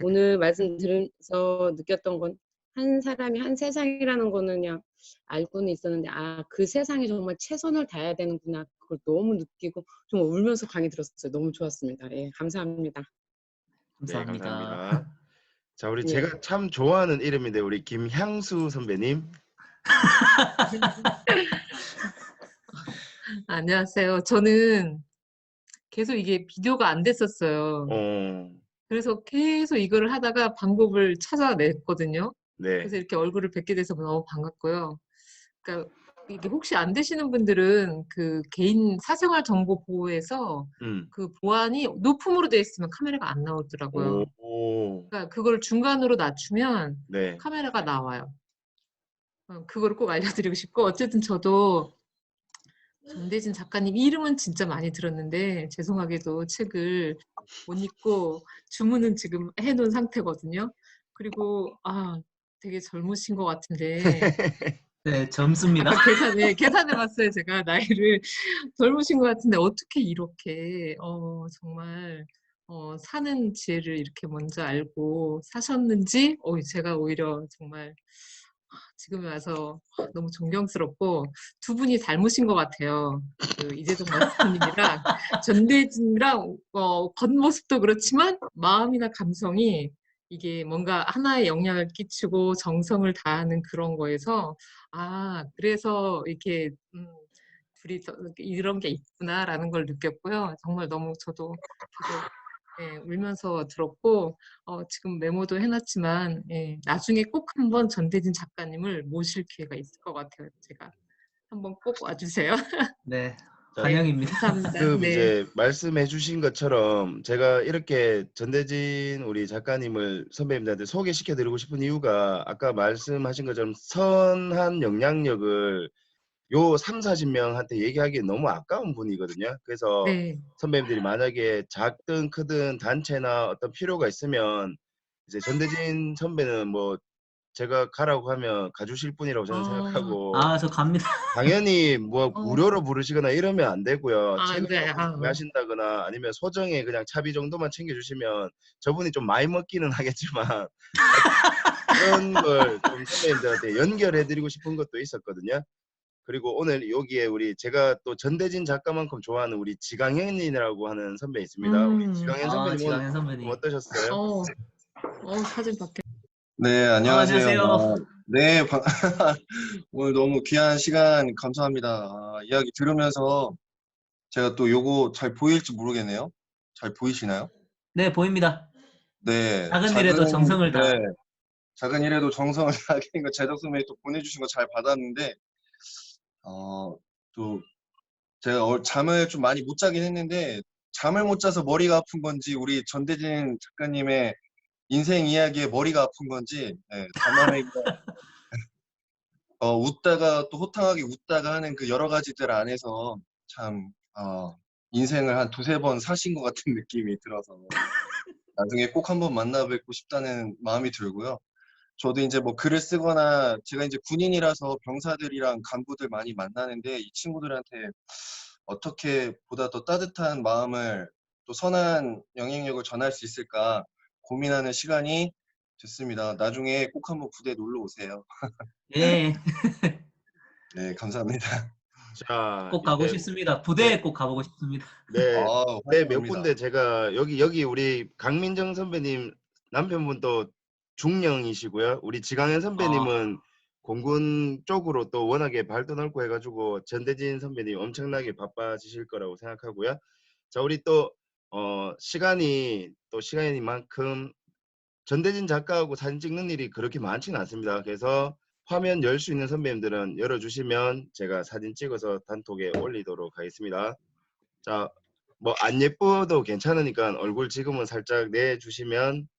오늘 말씀 들으면서 느꼈던 건 한 사람이 한 세상이라는 거는 그냥 알고는 있었는데 그 세상에 정말 최선을 다해야 되는구나. 그걸 너무 느끼고 정말 울면서 강의 들었어요. 너무 좋았습니다. 예, 감사합니다. 네, 감사합니다. 감사합니다. 자, 우리 예. 제가 참 좋아하는 이름인데 우리 김향수 선배님. 안녕하세요. 저는 계속 이게 비디오가 안 됐었어요. 그래서 계속 이거를 하다가 방법을 찾아냈거든요. 네. 그래서 이렇게 얼굴을 뵙게 돼서 너무 반갑고요. 그러니까 이게 혹시 안 되시는 분들은 그 개인 사생활 정보 보호에서 그 보안이 높음으로 돼 있으면 카메라가 안 나오더라고요. 그러니까 그걸 중간으로 낮추면 네. 카메라가 나와요. 그거를 꼭 알려드리고 싶고 어쨌든 저도 전대진 작가님 이름은 진짜 많이 들었는데 죄송하게도 책을 못 읽고 주문은 지금 해놓은 상태거든요. 그리고 되게 젊으신 것 같은데 네, 젊습니다. 아까 계산해봤어요. 제가 나이를 젊으신 것 같은데 어떻게 이렇게 정말 사는 지혜를 이렇게 먼저 알고 사셨는지 제가 오히려 정말 지금에 와서 너무 존경스럽고 두 분이 닮으신 것 같아요. 그 이재동 마스터님이랑 전대진이랑 겉모습도 그렇지만 마음이나 감성이 이게 뭔가 하나의 영향을 끼치고 정성을 다하는 그런 거에서 그래서 이렇게 둘이 이런 게 있구나라는 걸 느꼈고요. 정말 너무 저도 계속 울면서 들었고 지금 메모도 해놨지만 나중에 꼭 한번 전대진 작가님을 모실 기회가 있을 것 같아요. 제가 한번 꼭 와주세요. 네, 환영입니다. 감사합니다. 지금 네. 이제 말씀해주신 것처럼 제가 이렇게 전대진 우리 작가님을 선배님들한테 소개시켜드리고 싶은 이유가 아까 말씀하신 것처럼 선한 영향력을 요 30-40명한테 얘기하기 너무 아까운 분이거든요. 그래서 네. 선배님들이 만약에 작든 크든 단체나 어떤 필요가 있으면 이제 전대진 선배는 뭐 제가 가라고 하면 가주실 분이라고 저는 생각하고 저 갑니다. 당연히 뭐 무료로 부르시거나 이러면 안 되고요. 책을 네. 구매하신다거나 아니면 소정의 그냥 차비 정도만 챙겨주시면 저분이 좀 많이 먹기는 하겠지만 그런 걸 좀 선배님들한테 연결해드리고 싶은 것도 있었거든요. 그리고 오늘 여기에 제가 또 전대진 작가만큼 좋아하는 우리 지강현이라고 하는 선배 있습니다. 우리 지강현 선배님 지강현 선배님. 어떠셨어요? 사진 밖에. 네, 안녕하세요. 안녕하세요. 네, 오늘 너무 귀한 시간 감사합니다. 이야기 들으면서 제가 또 요거 잘 보일지 모르겠네요. 잘 보이시나요? 네, 보입니다. 네, 작은 일에도 정성을 다. 네, 작은 일에도 정성을 다하게 거 재덕 선배님 또 보내주신 거 잘 받았는데, 또 제가 잠을 좀 많이 못 자긴 했는데, 잠을 못 자서 머리가 아픈 건지, 우리 전대진 작가님의 인생 이야기에 머리가 아픈 건지, 네, 담화매기가 웃다가 또 호탕하게 웃다가 하는 그 여러 가지들 안에서 참, 인생을 한 두세 번 사신 것 같은 느낌이 들어서 나중에 꼭 한번 만나 뵙고 싶다는 마음이 들고요. 저도 이제 뭐 글을 쓰거나 제가 이제 군인이라서 병사들이랑 간부들 많이 만나는데 이 친구들한테 어떻게 보다 더 따뜻한 마음을 또 선한 영향력을 전할 수 있을까 고민하는 시간이 됐습니다. 나중에 꼭 한번 부대 놀러 오세요. 예. 네, 감사합니다. 자, 꼭 가고 이제 싶습니다. 부대에 네, 꼭 가보고 싶습니다. 네, 네, 몇 환영합니다. 군데 제가 여기 우리 강민정 선배님 남편분 또 중령이시고요. 우리 지강현 선배님은 공군 쪽으로 또 워낙에 발도 넓고 해가지고 전대진 선배님 엄청나게 바빠지실 거라고 생각하고요. 자, 우리 또 시간이 또 시간이만큼 전대진 작가하고 사진 찍는 일이 그렇게 많지는 않습니다. 그래서 화면 열 수 있는 선배님들은 열어주시면 제가 사진 찍어서 단톡에 올리도록 하겠습니다. 자, 뭐 안 예뻐도 괜찮으니까 얼굴 지금은 살짝 내주시면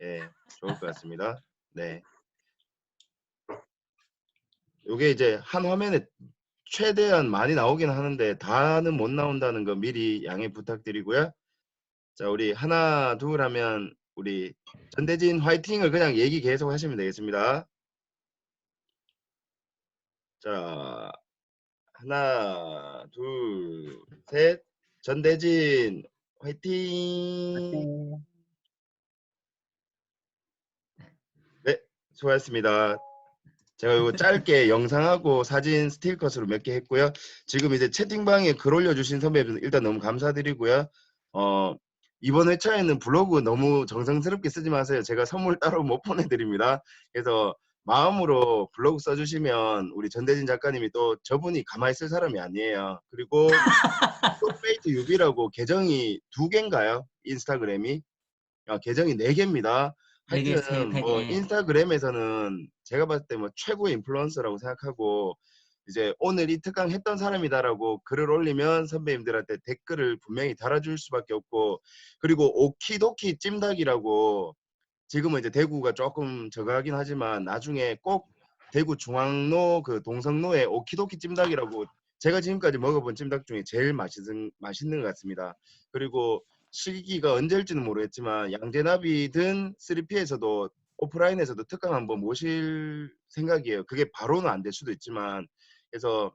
예, 좋을 것 같습니다. 네. 요게 이제 한 화면에 최대한 많이 나오긴 하는데 다는 못 나온다는 거 미리 양해 부탁드리고요. 자, 우리 하나 둘 하면 우리 전대진 화이팅을 그냥 얘기 계속 하시면 되겠습니다. 자, 하나 둘 셋, 전대진 화이팅. 네, 수고하셨습니다. 제가 이거 짧게 영상하고 사진 스틸컷으로 몇 개 했고요. 지금 이제 채팅방에 글 올려주신 선배님들 일단 너무 감사드리고요. 이번 회차에는 블로그 너무 정성스럽게 쓰지 마세요. 제가 선물 따로 못 보내드립니다. 그래서 마음으로 블로그 써주시면 우리 전대진 작가님이 또 저분이 가만히 있을 사람이 아니에요. 그리고 소페이트 유비라고 계정이 2개인가요? 인스타그램이? 계정이 4개입니다. 4개, 하여튼 뭐 3개. 인스타그램에서는 제가 봤을 때 뭐 최고의 인플루언서라고 생각하고 이제 오늘 이 특강 했던 사람이다라고 글을 올리면 선배님들한테 댓글을 분명히 달아줄 수밖에 없고, 그리고 오키도키 찜닭이라고 지금은 이제 대구가 조금 저가하긴 하지만 나중에 꼭 대구 중앙로 그 동성로에 오키도키 찜닭이라고 제가 지금까지 먹어본 찜닭 중에 제일 맛있는 것 같습니다. 그리고 시기가 언제일지는 모르겠지만 양재나비든 3P에서도 오프라인에서도 특강 한번 모실 생각이에요. 그게 바로는 안 될 수도 있지만. 그래서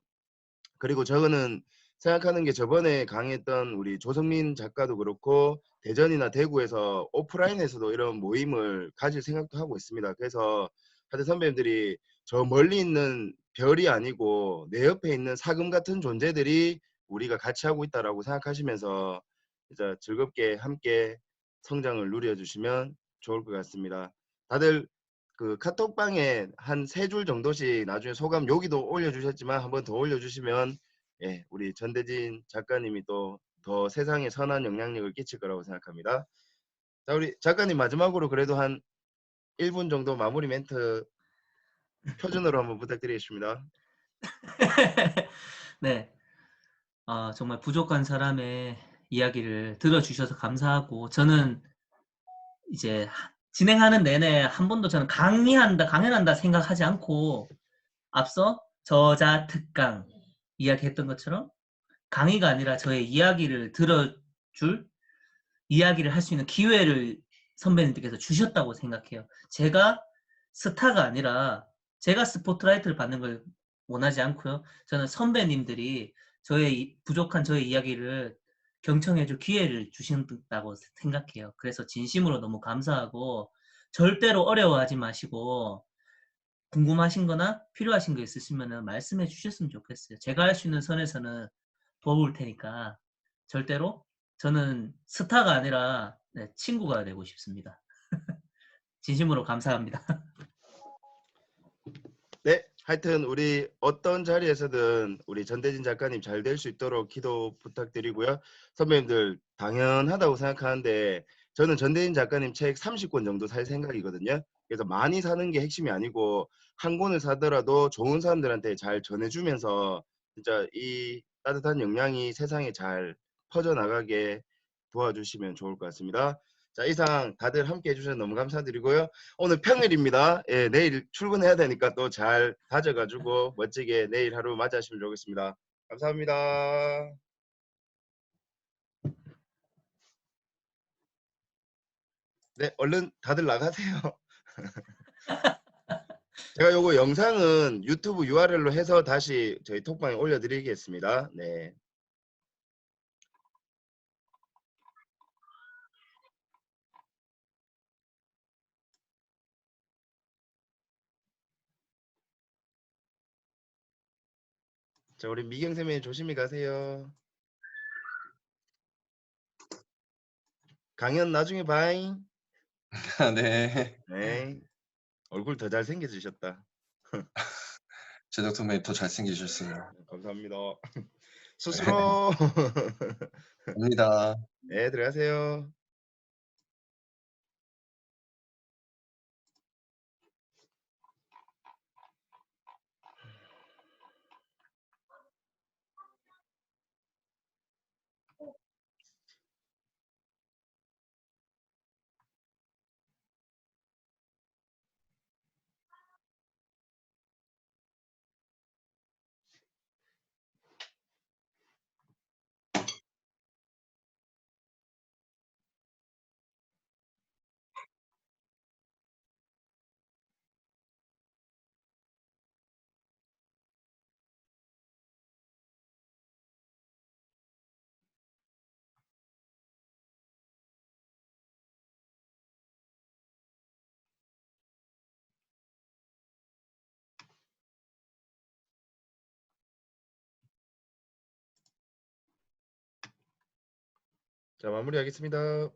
그리고 저거는 생각하는 게 저번에 강의했던 우리 조성민 작가도 그렇고 대전이나 대구에서 오프라인에서도 이런 모임을 가질 생각도 하고 있습니다. 그래서 하여튼 선배님들이 저 멀리 있는 별이 아니고 내 옆에 있는 사금 같은 존재들이 우리가 같이 하고 있다라고 생각하시면서 이제 즐겁게 함께 성장을 누려주시면 좋을 것 같습니다. 다들 그 카톡방에 한 3줄 정도씩 나중에 소감 여기도 올려주셨지만 한번 더 올려주시면 예, 우리 전대진 작가님이 또 더 세상에 선한 영향력을 끼칠 거라고 생각합니다. 자, 우리 작가님 마지막으로 그래도 한 1분 정도 마무리 멘트 표준으로 한번 부탁드리겠습니다. 네. 정말 부족한 사람의 이야기를 들어주셔서 감사하고, 저는 이제 진행하는 내내 한 번도 저는 강연한다 생각하지 않고 앞서 저자 특강 이야기했던 것처럼 강의가 아니라 저의 이야기를 들어줄, 이야기를 할 수 있는 기회를 선배님들께서 주셨다고 생각해요. 제가 스타가 아니라 제가 스포트라이트를 받는 걸 원하지 않고요. 저는 선배님들이 부족한 저의 이야기를 경청해줄 기회를 주신다고 생각해요. 그래서 진심으로 너무 감사하고, 절대로 어려워하지 마시고 궁금하신 거나 필요하신 거 있으시면 말씀해 주셨으면 좋겠어요. 제가 할 수 있는 선에서는 도울 테니까 절대로, 저는 스타가 아니라 친구가 되고 싶습니다. 진심으로 감사합니다. 네, 하여튼 우리 어떤 자리에서든 우리 전대진 작가님 잘 될 수 있도록 기도 부탁드리고요. 선배님들 당연하다고 생각하는데 저는 전대인 작가님 책 30권 정도 살 생각이거든요. 그래서 많이 사는 게 핵심이 아니고 한 권을 사더라도 좋은 사람들한테 잘 전해주면서 진짜 이 따뜻한 영향이 세상에 잘 퍼져나가게 도와주시면 좋을 것 같습니다. 자, 이상 다들 함께 해주셔서 너무 감사드리고요. 오늘 평일입니다. 예, 내일 출근해야 되니까 또 잘 다져가지고 멋지게 내일 하루 맞이하시면 좋겠습니다. 감사합니다. 네, 얼른 다들 나가세요. 제가 요거 영상은 유튜브 URL로 해서 다시 저희 톡방에 올려드리겠습니다. 네. 자, 우리 미경쌤이 조심히 가세요. 강연 나중에 봐잉. 네. 네. 얼굴 더 잘생겨지셨다. 제작 선배님 더 잘생기셨어요. 감사합니다. 스스로. 갑니다. 네, 들어가세요. 자, 마무리하겠습니다.